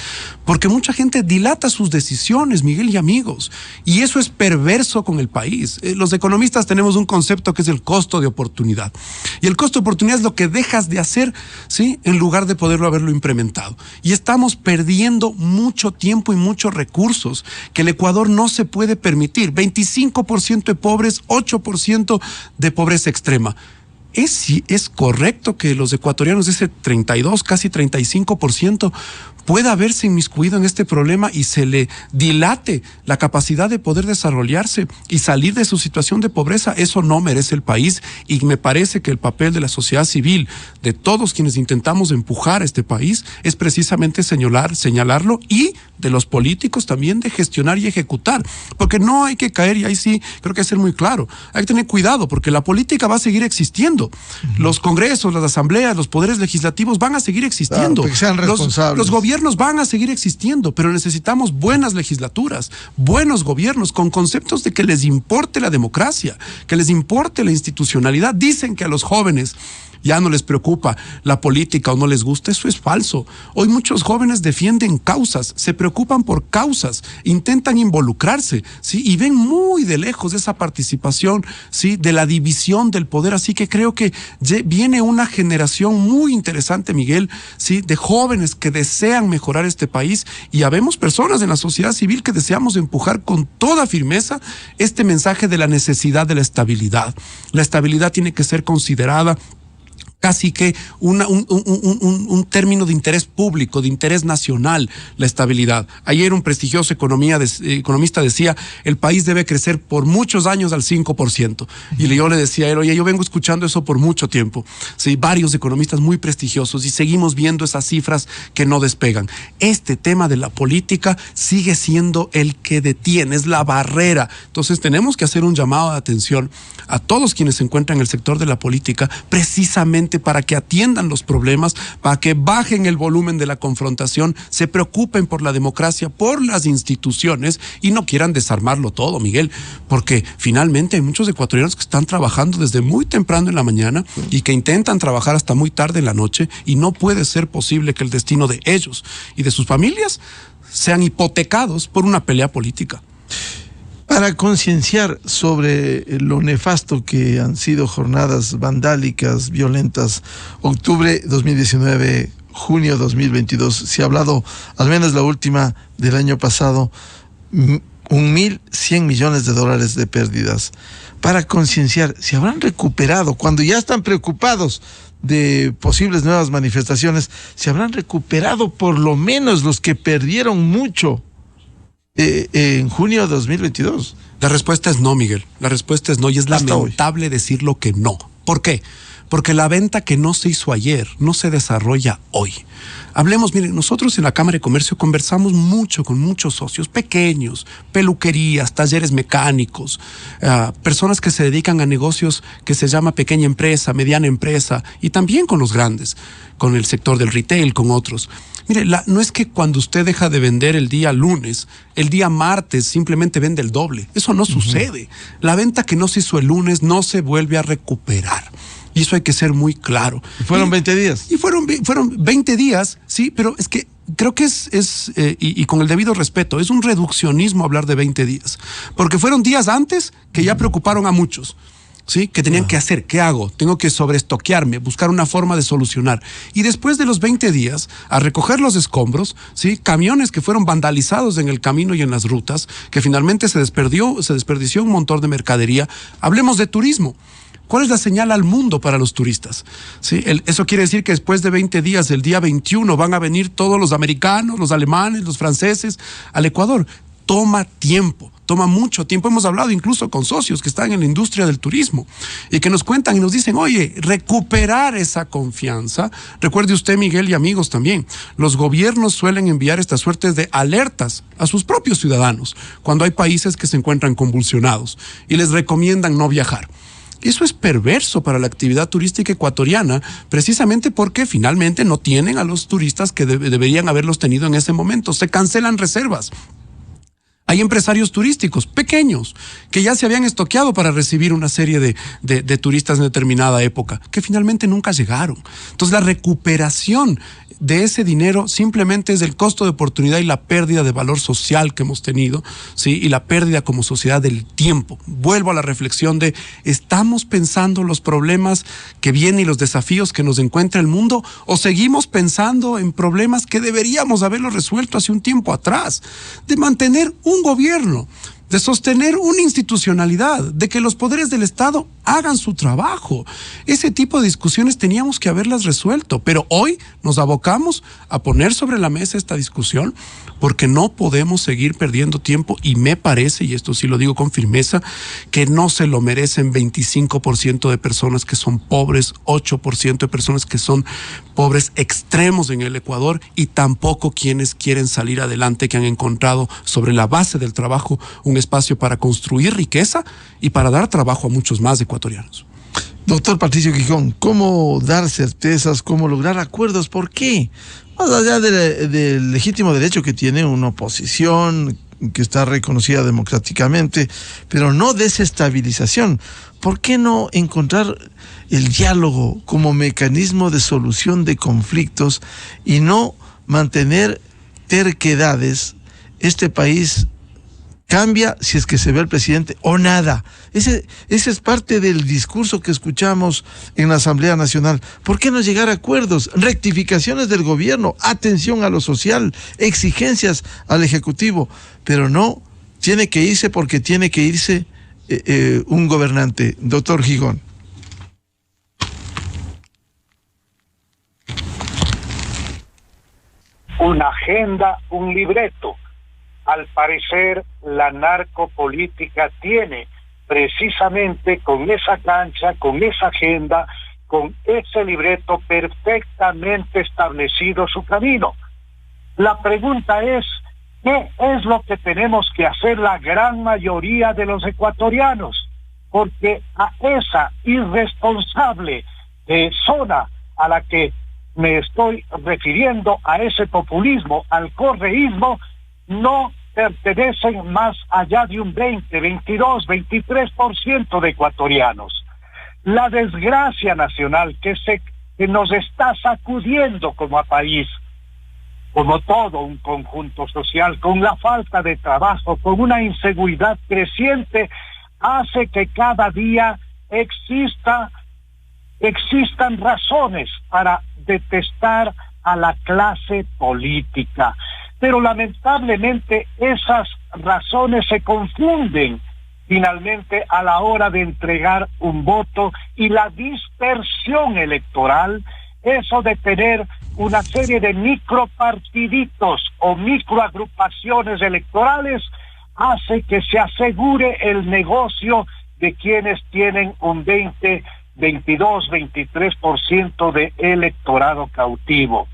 S2: porque mucha gente dilata sus decisiones, Miguel y amigos, y eso es perverso con el país. Los economistas tenemos un concepto que es el costo de oportunidad, y el costo de oportunidad es lo que dejas de hacer, ¿sí?, en lugar de poderlo haberlo implementado, y estamos perdiendo mucho tiempo y muchos recursos que el Ecuador no se puede permitir. 25% de pobres, 8% de pobreza extrema. ¿Es correcto que los ecuatorianos, ese 32, casi 35%, pueda haberse inmiscuido en este problema y se le dilate la capacidad de poder desarrollarse y salir de su situación de pobreza? Eso no merece el país, y me parece que el papel de la sociedad civil, de todos quienes intentamos empujar a este país, es precisamente señalarlo, y de los políticos también de gestionar y ejecutar, porque no hay que caer, y ahí sí creo que hay que ser muy claro, hay que tener cuidado porque la política va a seguir existiendo. Los congresos, las asambleas, los poderes legislativos van a seguir existiendo.
S1: Claro, que sean responsables.
S2: Los gobiernos van a seguir existiendo, pero necesitamos buenas legislaturas, buenos gobiernos con conceptos de que les importe la democracia, que les importe la institucionalidad. Dicen que a los jóvenes ya no les preocupa la política o no les gusta, eso es falso. Hoy muchos jóvenes defienden causas, se preocupan por causas, intentan involucrarse, ¿sí? Y ven muy de lejos esa participación, ¿sí? De la división del poder. Así que creo que viene una generación muy interesante, Miguel, ¿sí? De jóvenes que desean mejorar este país, y habemos personas en la sociedad civil que deseamos empujar con toda firmeza este mensaje de la necesidad de la estabilidad. La estabilidad tiene que ser considerada casi que un término de interés público, de interés nacional, la estabilidad. Ayer un prestigioso economista decía, el país debe crecer por muchos años al 5%. Y yo le decía a él, oye, yo vengo escuchando eso por mucho tiempo. Sí, varios economistas muy prestigiosos, y seguimos viendo esas cifras que no despegan. Este tema de la política sigue siendo el que detiene, es la barrera. Entonces tenemos que hacer un llamado de atención a todos quienes se encuentran en el sector de la política, precisamente para que atiendan los problemas, para que bajen el volumen de la confrontación, se preocupen por la democracia, por las instituciones, y no quieran desarmarlo todo, Miguel, porque finalmente hay muchos ecuatorianos que están trabajando desde muy temprano en la mañana y que intentan trabajar hasta muy tarde en la noche, y no puede ser posible que el destino de ellos y de sus familias sean hipotecados por una pelea política.
S1: Para concienciar sobre lo nefasto que han sido jornadas vandálicas, violentas, octubre 2019, junio 2022, se ha hablado, al menos la última del año pasado, 1.100 millones de dólares de pérdidas. Para concienciar, ¿se habrán recuperado cuando ya están preocupados de posibles nuevas manifestaciones? ¿Se habrán recuperado por lo menos los que perdieron mucho en junio de 2022?
S2: La respuesta es no, Miguel. La respuesta es no, y es lamentable decirlo que no. ¿Por qué? Porque la venta que no se hizo ayer no se desarrolla hoy. Hablemos, miren, nosotros en la Cámara de Comercio conversamos mucho con muchos socios pequeños, peluquerías, talleres mecánicos, personas que se dedican a negocios que se llama pequeña empresa, mediana empresa, y también con los grandes, con el sector del retail, con otros. Mire, no es que cuando usted deja de vender el día lunes, el día martes simplemente vende el doble. Eso no sucede. La venta que no se hizo el lunes no se vuelve a recuperar. Y eso hay que ser muy claro.
S1: Fueron 20 días.
S2: Y fueron 20 días, sí, pero es que creo que y con el debido respeto, es un reduccionismo hablar de 20 días. Porque fueron días antes que ya preocuparon a muchos. ¿Sí? Que tenían que hacer, ¿qué hago? Tengo que sobreestoquearme, buscar una forma de solucionar. Y después de los 20 días, a recoger los escombros, ¿sí? Camiones que fueron vandalizados en el camino y en las rutas, que finalmente se desperdició un montón de mercadería. Hablemos de turismo. ¿Cuál es la señal al mundo para los turistas? ¿Sí? Eso quiere decir que después de 20 días, el día 21, van a venir todos los americanos, los alemanes, los franceses al Ecuador. Toma tiempo, toma mucho tiempo. Hemos hablado incluso con socios que están en la industria del turismo y que nos cuentan y nos dicen, oye, recuperar esa confianza. Recuerde usted, Miguel, y amigos también, los gobiernos suelen enviar estas suertes de alertas a sus propios ciudadanos cuando hay países que se encuentran convulsionados y les recomiendan no viajar. Eso es perverso para la actividad turística ecuatoriana, precisamente porque finalmente no tienen a los turistas que deberían haberlos tenido en ese momento. Se cancelan reservas. Hay empresarios turísticos pequeños que ya se habían estoqueado para recibir una serie de turistas en determinada época, que finalmente nunca llegaron. Entonces la recuperación de ese dinero simplemente es el costo de oportunidad y la pérdida de valor social que hemos tenido, ¿sí? Y la pérdida como sociedad del tiempo. Vuelvo a la reflexión de, ¿estamos pensando los problemas que vienen y los desafíos que nos encuentra el mundo? ¿O seguimos pensando en problemas que deberíamos haberlos resuelto hace un tiempo atrás? De mantener un gobierno, de sostener una institucionalidad, de que los poderes del Estado hagan su trabajo. Ese tipo de discusiones teníamos que haberlas resuelto, pero hoy nos abocamos a poner sobre la mesa esta discusión porque no podemos seguir perdiendo tiempo, y me parece, y esto sí lo digo con firmeza, que no se lo merecen 25% de personas que son pobres, 8% de personas que son pobres extremos en el Ecuador, y tampoco quienes quieren salir adelante, que han encontrado sobre la base del trabajo un espacio para construir riqueza y para dar trabajo a muchos más ecuatorianos.
S1: Doctor Patricio Gijón, ¿cómo dar certezas, cómo lograr acuerdos? ¿Por qué? Más allá del legítimo derecho que tiene una oposición que está reconocida democráticamente, pero no desestabilización. ¿Por qué no encontrar el diálogo como mecanismo de solución de conflictos y no mantener terquedades? Este país cambia si es que se ve el presidente o nada. Ese es parte del discurso que escuchamos en la Asamblea Nacional. ¿Por qué no llegar a acuerdos, rectificaciones del gobierno, atención a lo social, exigencias al Ejecutivo? Pero no, tiene que irse porque tiene que irse un gobernante. Doctor Gijón.
S5: Una agenda, un libreto. Al parecer, la narcopolítica tiene precisamente con esa cancha, con esa agenda, con ese libreto perfectamente establecido su camino. La pregunta es, ¿qué es lo que tenemos que hacer la gran mayoría de los ecuatorianos? Porque a esa irresponsable zona a la que me estoy refiriendo, a ese populismo, al correísmo, no pertenecen más allá de un 20, 22, 23% de ecuatorianos. La desgracia nacional que nos está sacudiendo como a país, como todo un conjunto social, con la falta de trabajo, con una inseguridad creciente, hace que cada día existan razones para detestar a la clase política. Pero lamentablemente esas razones se confunden finalmente a la hora de entregar un voto, y la dispersión electoral, eso de tener una serie de micropartiditos o microagrupaciones electorales, hace que se asegure el negocio de quienes tienen un 20, 22, 23% de electorado cautivo.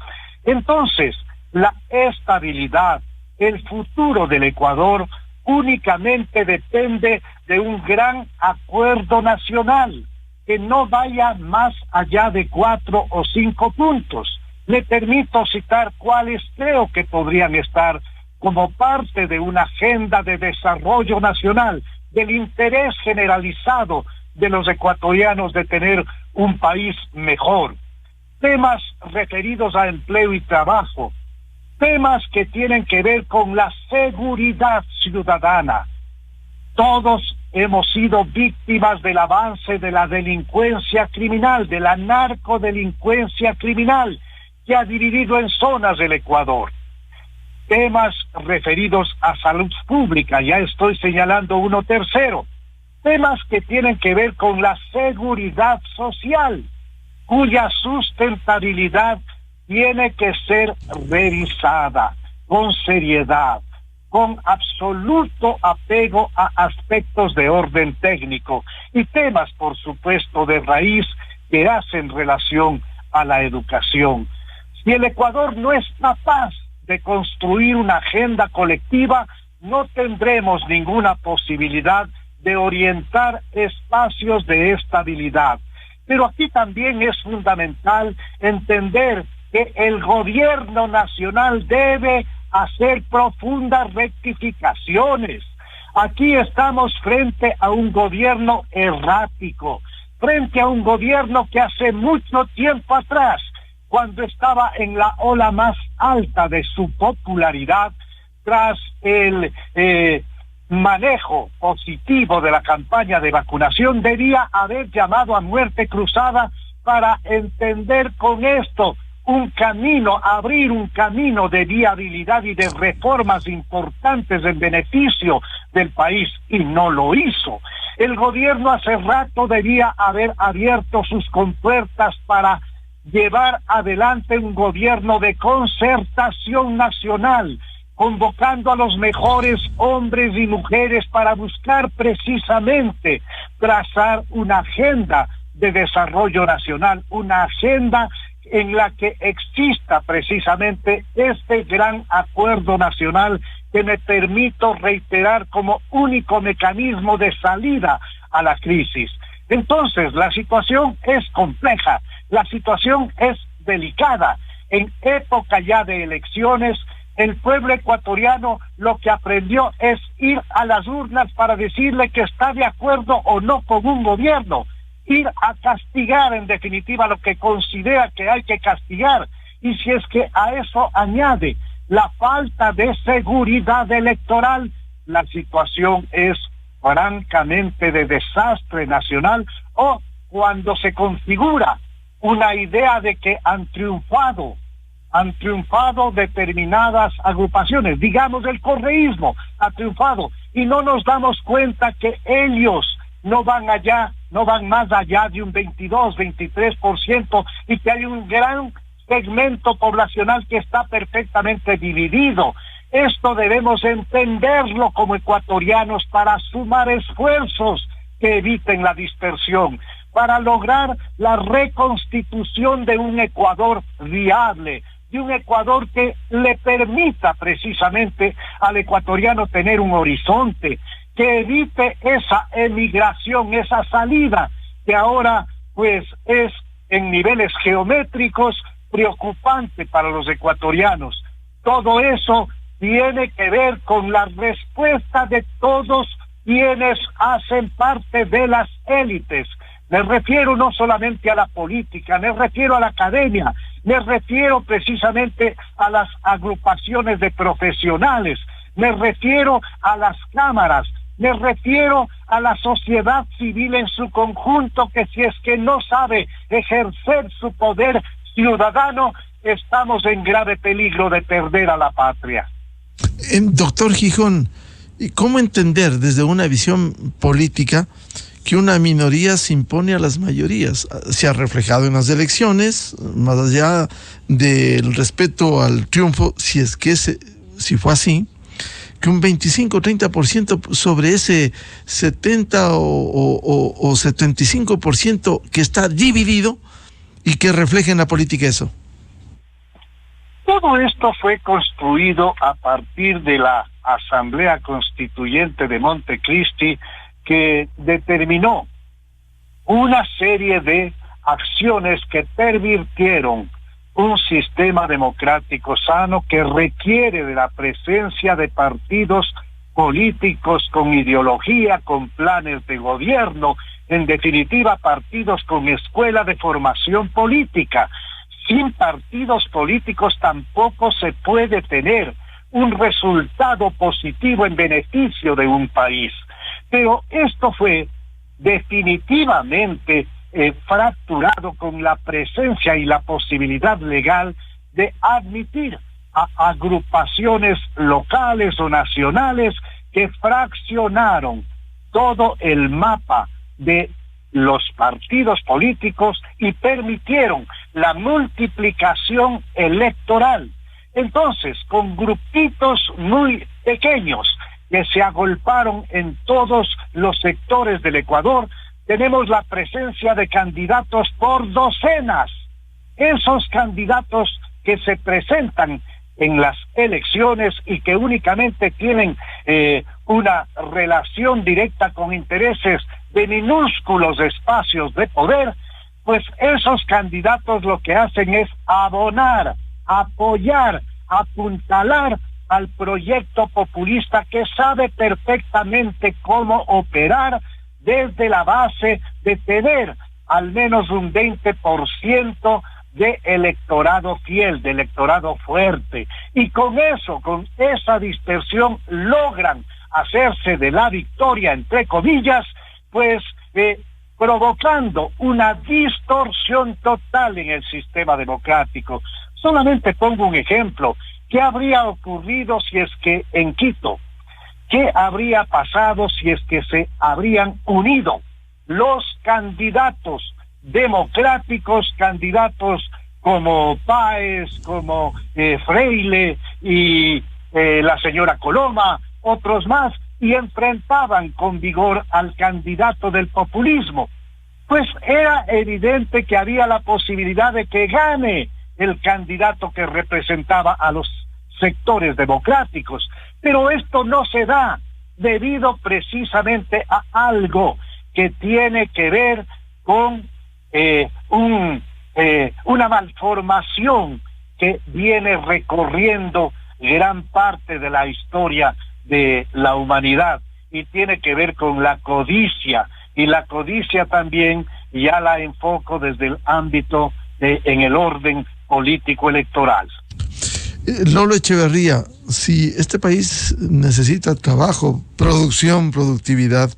S5: Entonces, la estabilidad, el futuro del Ecuador únicamente depende de un gran acuerdo nacional que no vaya más allá de 4 o 5 puntos. Me permito citar cuáles creo que podrían estar como parte de una agenda de desarrollo nacional, del interés generalizado de los ecuatorianos de tener un país mejor. Temas referidos a empleo y trabajo, temas que tienen que ver con la seguridad ciudadana. Todos hemos sido víctimas del avance de la delincuencia criminal, de la narcodelincuencia criminal, que ha dividido en zonas el Ecuador. Temas referidos a salud pública, ya estoy señalando uno tercero. Temas que tienen que ver con la seguridad social, cuya sustentabilidad tiene que ser revisada con seriedad, con absoluto apego a aspectos de orden técnico, y temas, por supuesto, de raíz que hacen relación a la educación. Si el Ecuador no es capaz de construir una agenda colectiva, no tendremos ninguna posibilidad de orientar espacios de estabilidad. Pero aquí también es fundamental entender que el gobierno nacional debe hacer profundas rectificaciones. Aquí estamos frente a un gobierno errático, frente a un gobierno que hace mucho tiempo atrás, cuando estaba en la ola más alta de su popularidad, tras el manejo positivo de la campaña de vacunación, debía haber llamado a muerte cruzada para entender con esto un camino, abrir un camino de viabilidad y de reformas importantes en beneficio del país, y no lo hizo. El gobierno hace rato debía haber abierto sus compuertas para llevar adelante un gobierno de concertación nacional, convocando a los mejores hombres y mujeres para buscar precisamente trazar una agenda de desarrollo nacional, una agenda en la que exista precisamente este gran acuerdo nacional que me permito reiterar como único mecanismo de salida a la crisis. Entonces, la situación es compleja, la situación es delicada. En época ya de elecciones, El pueblo ecuatoriano lo que aprendió es ir a las urnas para decirle que está de acuerdo o no con un gobierno, ir a castigar en definitiva lo que considera que hay que castigar. Y si es que a eso añade la falta de seguridad electoral, la situación es francamente de desastre nacional, o cuando se configura una idea de que han triunfado determinadas agrupaciones, digamos el correísmo ha triunfado, y no nos damos cuenta que ellos no van más allá de un 22-23%, y que hay un gran segmento poblacional que está perfectamente dividido. Esto debemos entenderlo como ecuatorianos para sumar esfuerzos que eviten la dispersión, para lograr la reconstitución de un Ecuador viable, de un Ecuador que le permita precisamente al ecuatoriano tener un horizonte, que evite esa emigración, esa salida, que ahora pues es en niveles geométricos preocupante para los ecuatorianos. Todo eso tiene que ver con la respuesta de todos quienes hacen parte de las élites. Me refiero no solamente a la política, me refiero a la academia, me refiero precisamente a las agrupaciones de profesionales, me refiero a las cámaras, me refiero a la sociedad civil en su conjunto, que si es que no sabe ejercer su poder ciudadano, estamos en grave peligro de perder a la patria.
S1: Doctor Gijón, ¿cómo entender desde una visión política que una minoría se impone a las mayorías? Se ha reflejado en las elecciones, más allá del respeto al triunfo, si fue así, que un 25-30% sobre ese 70 o 75% que está dividido y que refleja en la política eso.
S5: Todo esto fue construido a partir de la Asamblea Constituyente de Montecristi, que determinó una serie de acciones que pervirtieron un sistema democrático sano, que requiere de la presencia de partidos políticos con ideología, con planes de gobierno, en definitiva partidos con escuela de formación política. Sin partidos políticos tampoco se puede tener un resultado positivo en beneficio de un país. Pero esto fue definitivamente fracturado con la presencia y la posibilidad legal de admitir a agrupaciones locales o nacionales que fraccionaron todo el mapa de los partidos políticos y permitieron la multiplicación electoral. Entonces, con grupitos muy pequeños que se agolparon en todos los sectores del Ecuador, tenemos la presencia de candidatos por docenas. Esos candidatos que se presentan en las elecciones y que únicamente tienen una relación directa con intereses de minúsculos espacios de poder, pues esos candidatos lo que hacen es abonar, apoyar, apuntalar al proyecto populista, que sabe perfectamente cómo operar desde la base de tener al menos un 20% de electorado fiel, de electorado fuerte, y con eso, con esa dispersión, logran hacerse de la victoria, entre comillas, pues provocando una distorsión total en el sistema democrático. Solamente pongo un ejemplo. ¿Qué habría ocurrido si es que en Quito? ¿Qué habría pasado si es que se habrían unido los candidatos democráticos, candidatos como Páez, como Freile y la señora Coloma, otros más, y enfrentaban con vigor al candidato del populismo? Pues era evidente que había la posibilidad de que gane el candidato que representaba a los sectores democráticos, pero esto no se da debido precisamente a algo que tiene que ver con una malformación que viene recorriendo gran parte de la historia de la humanidad, y tiene que ver con la codicia, y la codicia también ya la enfoco desde el ámbito en el orden político electoral.
S1: Lolo Echeverría, si este país necesita trabajo, producción, productividad,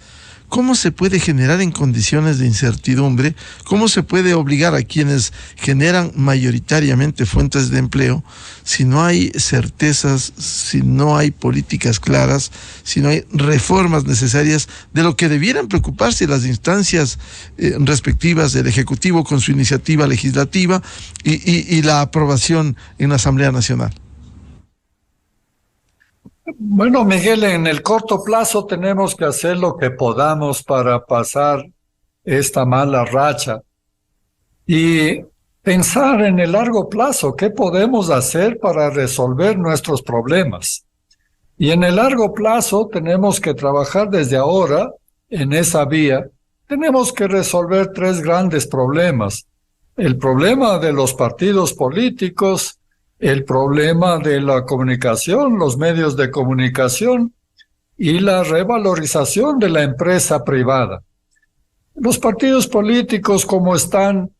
S1: ¿cómo se puede generar en condiciones de incertidumbre? ¿Cómo se puede obligar a quienes generan mayoritariamente fuentes de empleo si no hay certezas, si no hay políticas claras, si no hay reformas necesarias de lo que debieran preocuparse las instancias respectivas del Ejecutivo con su iniciativa legislativa y la aprobación en la Asamblea Nacional?
S4: Bueno, Miguel, en el corto plazo tenemos que hacer lo que podamos para pasar esta mala racha y pensar en el largo plazo, qué podemos hacer para resolver nuestros problemas. Y en el largo plazo tenemos que trabajar desde ahora en esa vía. Tenemos que resolver 3 grandes problemas. El problema de los partidos políticos, el problema de la comunicación, los medios de comunicación y la revalorización de la empresa privada. Los partidos políticos como están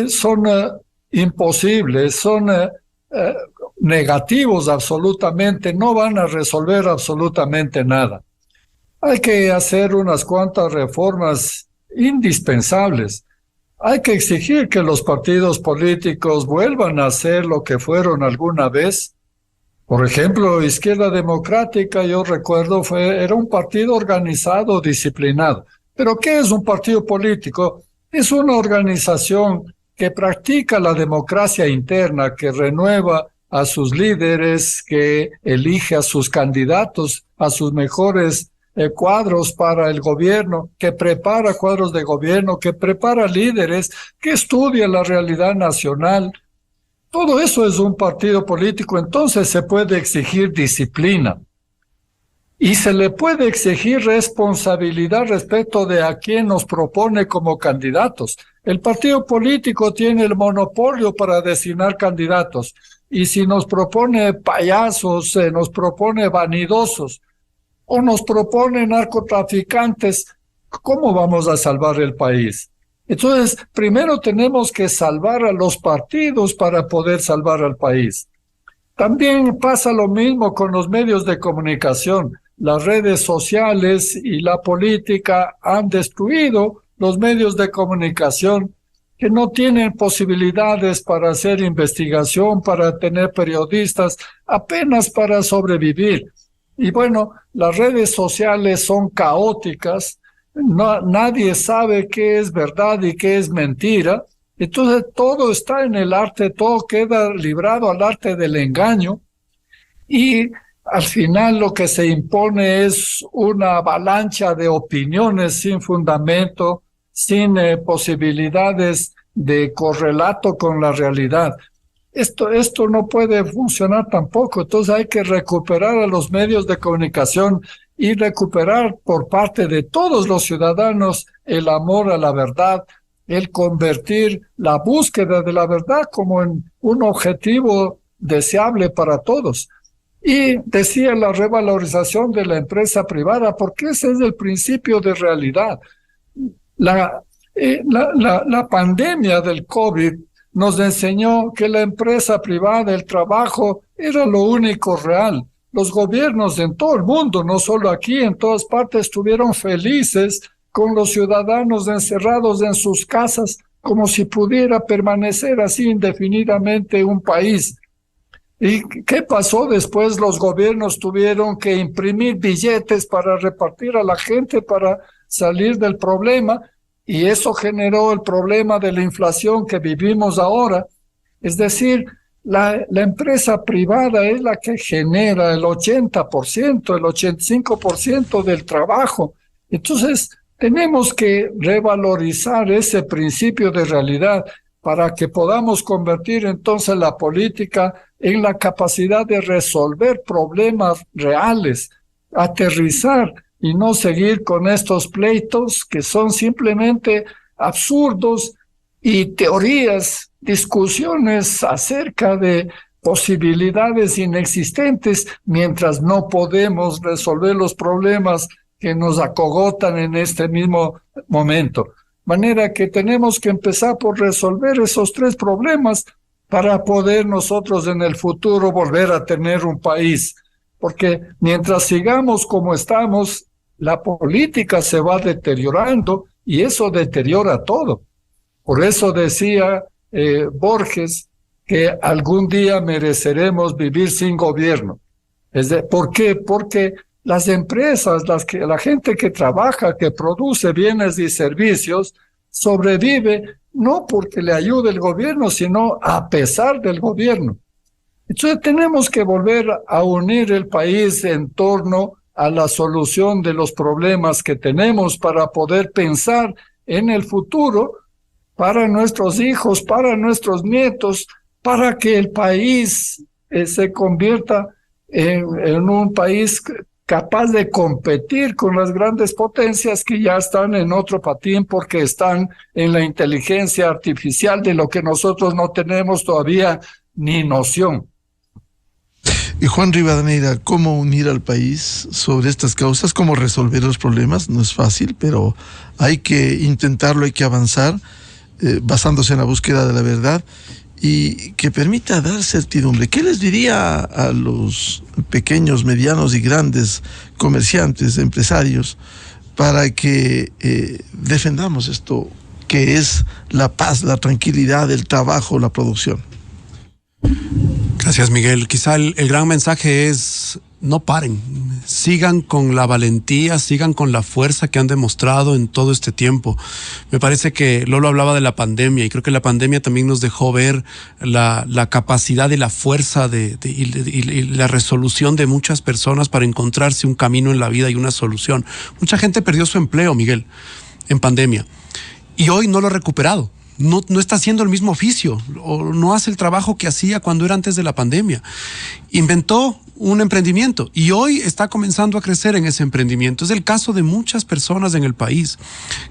S4: son imposibles, son negativos absolutamente, no van a resolver absolutamente nada. Hay que hacer unas cuantas reformas indispensables. Hay que exigir que los partidos políticos vuelvan a ser lo que fueron alguna vez. Por ejemplo, Izquierda Democrática, yo recuerdo, era un partido organizado, disciplinado. ¿Pero qué es un partido político? Es una organización que practica la democracia interna, que renueva a sus líderes, que elige a sus candidatos, a sus mejores cuadros para el gobierno, que prepara cuadros de gobierno, que prepara líderes, que estudia la realidad nacional. Todo eso es un partido político, entonces se puede exigir disciplina y se le puede exigir responsabilidad respecto de a quién nos propone como candidatos. El partido político tiene el monopolio para designar candidatos y si nos propone payasos, nos propone vanidosos, o nos propone narcotraficantes, ¿cómo vamos a salvar el país? Entonces, primero tenemos que salvar a los partidos para poder salvar al país. También pasa lo mismo con los medios de comunicación. Las redes sociales y la política han destruido los medios de comunicación que no tienen posibilidades para hacer investigación, para tener periodistas, apenas para sobrevivir. Y bueno, las redes sociales son caóticas, nadie sabe qué es verdad y qué es mentira, entonces todo está en el arte, todo queda librado al arte del engaño y al final lo que se impone es una avalancha de opiniones sin fundamento, sin posibilidades de correlato con la realidad. Esto no puede funcionar tampoco, entonces hay que recuperar a los medios de comunicación y recuperar por parte de todos los ciudadanos el amor a la verdad, el convertir la búsqueda de la verdad como en un objetivo deseable para todos. Y decía la revalorización de la empresa privada, porque ese es el principio de realidad. La pandemia del COVID nos enseñó que la empresa privada, el trabajo, era lo único real. Los gobiernos en todo el mundo, no solo aquí, en todas partes, estuvieron felices con los ciudadanos encerrados en sus casas, como si pudiera permanecer así indefinidamente un país. ¿Y qué pasó después? Los gobiernos tuvieron que imprimir billetes para repartir a la gente para salir del problema. Y eso generó el problema de la inflación que vivimos ahora. Es decir, la empresa privada es la que genera el 80%, el 85% del trabajo. Entonces, tenemos que revalorizar ese principio de realidad para que podamos convertir entonces la política en la capacidad de resolver problemas reales, aterrizar y no seguir con estos pleitos que son simplemente absurdos y teorías, discusiones acerca de posibilidades inexistentes mientras no podemos resolver los problemas que nos acogotan en este mismo momento. Manera que tenemos que empezar por resolver esos 3 problemas para poder nosotros en el futuro volver a tener un país. Porque mientras sigamos como estamos, la política se va deteriorando y eso deteriora todo. Por eso decía Borges que algún día mereceremos vivir sin gobierno. ¿Por qué? Porque las empresas, la gente que trabaja, que produce bienes y servicios, sobrevive no porque le ayude el gobierno, sino a pesar del gobierno. Entonces tenemos que volver a unir el país en torno a la solución de los problemas que tenemos para poder pensar en el futuro para nuestros hijos, para nuestros nietos, para que el país se convierta en un país capaz de competir con las grandes potencias que ya están en otro patín porque están en la inteligencia artificial de lo que nosotros no tenemos todavía ni noción.
S1: Y Juan Rivadeneira, ¿cómo unir al país sobre estas causas? ¿Cómo resolver los problemas? No es fácil, pero hay que intentarlo, hay que avanzar basándose en la búsqueda de la verdad y que permita dar certidumbre. ¿Qué les diría a los pequeños, medianos y grandes comerciantes, empresarios, para que defendamos esto que es la paz, la tranquilidad, el trabajo, la producción?
S2: Gracias, Miguel. Quizá el gran mensaje es: no paren, sigan con la valentía, sigan con la fuerza que han demostrado en todo este tiempo. Me parece que Lolo hablaba de la pandemia y creo que la pandemia también nos dejó ver la capacidad y la fuerza y la resolución de muchas personas para encontrarse un camino en la vida y una solución. Mucha gente perdió su empleo, Miguel, en pandemia, y hoy no lo ha recuperado. No está haciendo el mismo oficio, o no hace el trabajo que hacía cuando era antes de la pandemia. Inventó un emprendimiento y hoy está comenzando a crecer en ese emprendimiento. Es el caso de muchas personas en el país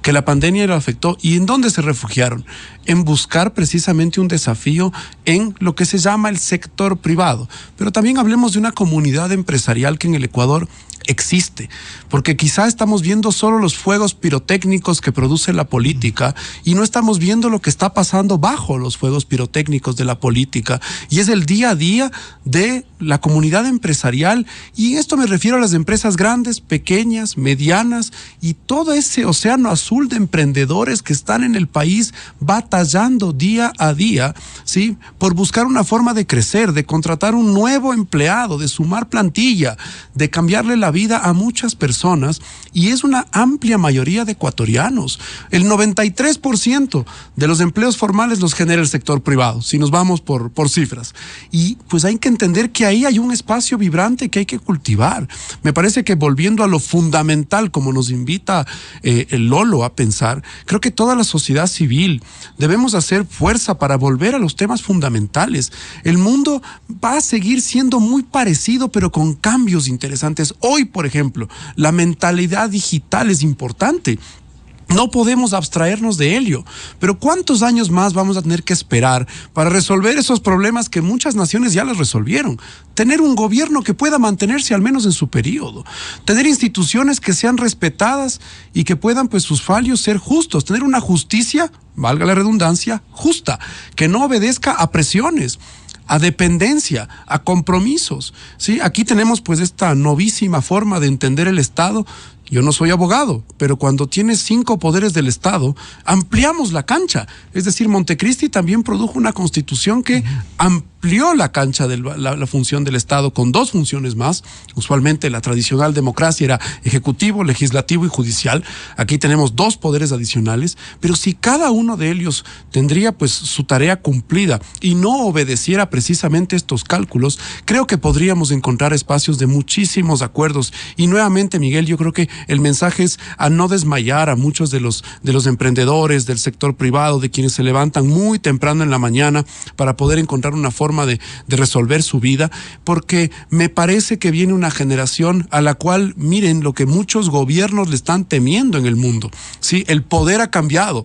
S2: que la pandemia lo afectó. ¿Y en dónde se refugiaron? En buscar precisamente un desafío en lo que se llama el sector privado. Pero también hablemos de una comunidad empresarial que en el Ecuador existe, porque quizá estamos viendo solo los fuegos pirotécnicos que produce la política y no estamos viendo lo que está pasando bajo los fuegos pirotécnicos de la política, y es el día a día de la comunidad empresarial, y en esto me refiero a las empresas grandes, pequeñas, medianas y todo ese océano azul de emprendedores que están en el país batallando día a día, ¿sí?, por buscar una forma de crecer, de contratar un nuevo empleado, de sumar plantilla, de cambiarle la vida a muchas personas, y es una amplia mayoría de ecuatorianos. El 93% de los empleos formales los genera el sector privado, si nos vamos por cifras. Y pues hay que entender que ahí hay un espacio vibrante que hay que cultivar. Me parece que, volviendo a lo fundamental, como nos invita el Lolo a pensar, creo que toda la sociedad civil debemos hacer fuerza para volver a los temas fundamentales. El mundo va a seguir siendo muy parecido, pero con cambios interesantes. Hoy, por ejemplo, la mentalidad digital es importante. No podemos abstraernos de ello, pero ¿cuántos años más vamos a tener que esperar para resolver esos problemas que muchas naciones ya los resolvieron? Tener un gobierno que pueda mantenerse al menos en su periodo, tener instituciones que sean respetadas y que puedan, pues, sus fallos ser justos, tener una justicia, valga la redundancia, justa, que no obedezca a presiones, a dependencia, a compromisos, ¿sí? Aquí tenemos pues esta novísima forma de entender el Estado. Yo no soy abogado, pero cuando tienes 5 poderes del Estado, ampliamos la cancha. Es decir, Montecristi también produjo una constitución que amplió la cancha de la función del Estado con 2 funciones más. Usualmente la tradicional democracia era ejecutivo, legislativo y judicial. Aquí tenemos 2 poderes adicionales, pero si cada uno de ellos tendría pues su tarea cumplida y no obedeciera precisamente estos cálculos, creo que podríamos encontrar espacios de muchísimos acuerdos. Y nuevamente, Miguel, yo creo que el mensaje es a no desmayar a muchos de los emprendedores del sector privado, de quienes se levantan muy temprano en la mañana para poder encontrar una forma de resolver su vida, porque me parece que viene una generación a la cual, miren, lo que muchos gobiernos le están temiendo en el mundo, ¿sí? El poder ha cambiado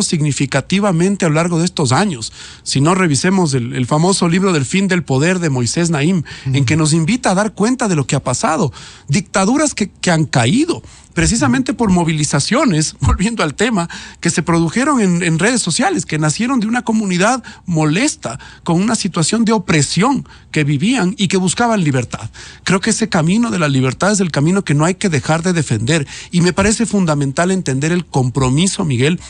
S2: significativamente a lo largo de estos años. Si no, revisemos el famoso libro del fin del poder de Moisés Naim, en que nos invita a dar cuenta de lo que ha pasado. Dictaduras que han caído precisamente por movilizaciones, volviendo al tema, que se produjeron en redes sociales, que nacieron de una comunidad molesta, con una situación de opresión que vivían y que buscaban libertad. Creo que ese camino de la libertad es el camino que no hay que dejar de defender, y me parece fundamental entender el compromiso, Miguel,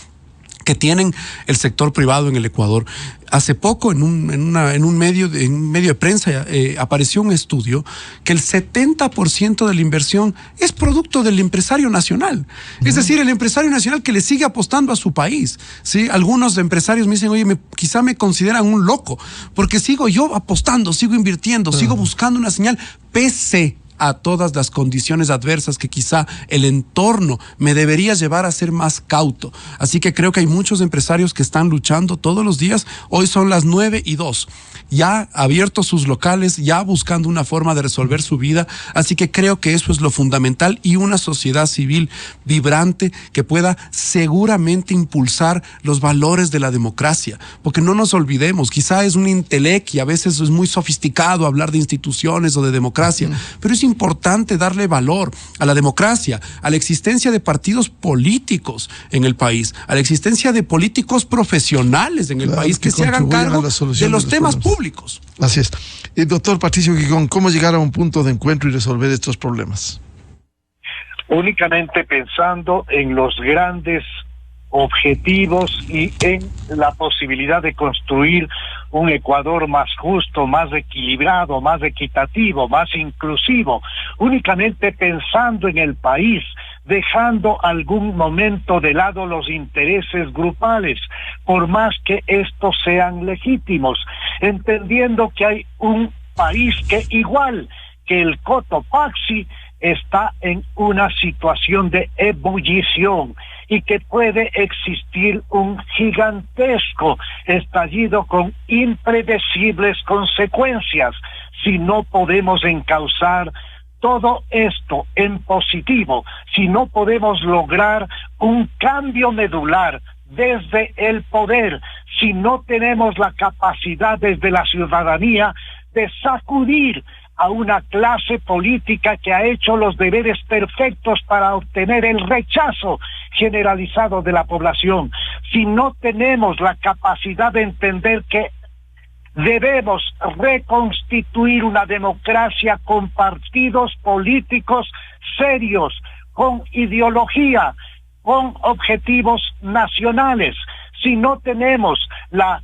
S2: que tienen el sector privado en el Ecuador. Hace poco en un medio de prensa apareció un estudio que el 70% de la inversión es producto del empresario nacional. Es decir, el empresario nacional que le sigue apostando a su país, ¿sí? Algunos empresarios me dicen, oye, quizá me consideran un loco, porque sigo yo apostando, sigo invirtiendo, sigo buscando una señal, pese a todas las condiciones adversas que quizá el entorno me debería llevar a ser más cauto. Así que creo que hay muchos empresarios que están luchando todos los días. Hoy son las 9:02. Ya abiertos sus locales, ya buscando una forma de resolver su vida. Así que creo que eso es lo fundamental, y una sociedad civil vibrante que pueda seguramente impulsar los valores de la democracia. Porque no nos olvidemos, quizá es un intelecto y a veces es muy sofisticado hablar de instituciones o de democracia, pero es importante darle valor a la democracia, a la existencia de partidos políticos en el país, a la existencia de políticos profesionales en el país que se hagan cargo de los temas públicos.
S1: Así es. Doctor Patricio Gijón, ¿cómo llegar a un punto de encuentro y resolver estos problemas?
S5: Únicamente pensando en los grandes objetivos y en la posibilidad de construir un Ecuador más justo, más equilibrado, más equitativo, más inclusivo, únicamente pensando en el país, dejando algún momento de lado los intereses grupales, por más que estos sean legítimos, entendiendo que hay un país que, igual que el Cotopaxi, está en una situación de ebullición y que puede existir un gigantesco estallido con impredecibles consecuencias si no podemos encauzar todo esto en positivo, si no podemos lograr un cambio medular desde el poder, si no tenemos la capacidad desde la ciudadanía de sacudir a una clase política que ha hecho los deberes perfectos para obtener el rechazo generalizado de la población. Si no tenemos la capacidad de entender que debemos reconstituir una democracia con partidos políticos serios, con ideología, con objetivos nacionales, si no tenemos la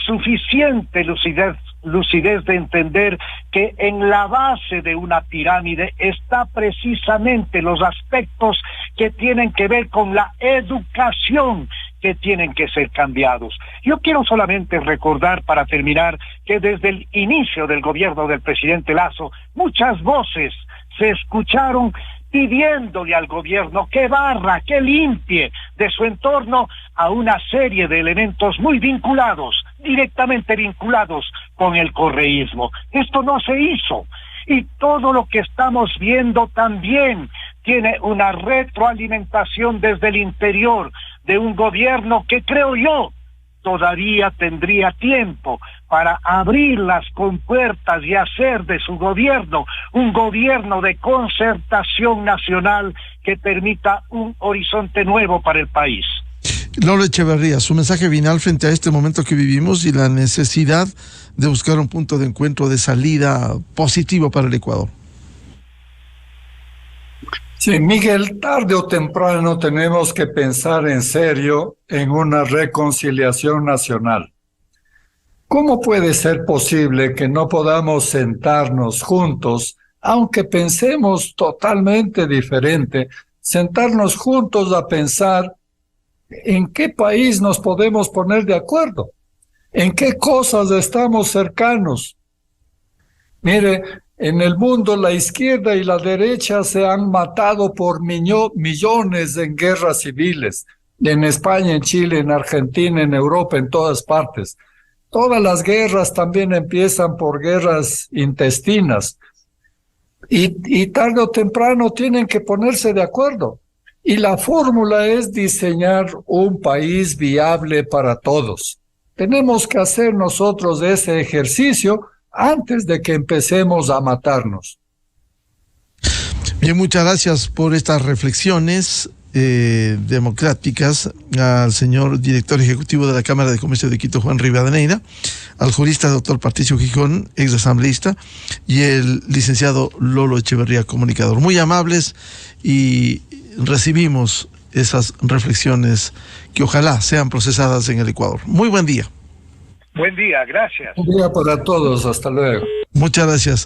S5: suficiente lucidez de entender que en la base de una pirámide está precisamente los aspectos que tienen que ver con la educación, que tienen que ser cambiados. Yo quiero solamente recordar, para terminar, que desde el inicio del gobierno del presidente Lasso, muchas voces se escucharon pidiéndole al gobierno que barra, que limpie de su entorno a una serie de elementos muy vinculados, directamente vinculados con el correísmo. Esto no se hizo, y todo lo que estamos viendo también tiene una retroalimentación desde el interior de un gobierno que, creo yo, todavía tendría tiempo para abrir las compuertas y hacer de su gobierno un gobierno de concertación nacional que permita un horizonte nuevo para el país.
S1: Lolo Echeverría, su mensaje final frente a este momento que vivimos y la necesidad de buscar un punto de encuentro, de salida positivo para el Ecuador.
S4: Sí, Miguel, tarde o temprano tenemos que pensar en serio en una reconciliación nacional. ¿Cómo puede ser posible que no podamos sentarnos juntos, aunque pensemos totalmente diferente, sentarnos juntos a pensar en qué país nos podemos poner de acuerdo, en qué cosas estamos cercanos? Mire, En el mundo, la izquierda y la derecha se han matado por millones en guerras civiles. En España, en Chile, en Argentina, en Europa, en todas partes. Todas las guerras también empiezan por guerras intestinas. Y tarde o temprano tienen que ponerse de acuerdo. Y la fórmula es diseñar un país viable para todos. Tenemos que hacer nosotros ese ejercicio antes de que empecemos a matarnos.
S1: Bien, muchas gracias por estas reflexiones democráticas al señor director ejecutivo de la Cámara de Comercio de Quito, Juan Rivadeneira, al jurista doctor Patricio Gijón, ex asambleísta, y el licenciado Lolo Echeverría, comunicador. Muy amables, y recibimos esas reflexiones que ojalá sean procesadas en el Ecuador. Muy buen día.
S5: Buen día, gracias.
S4: Buen día para todos, hasta luego.
S1: Muchas gracias.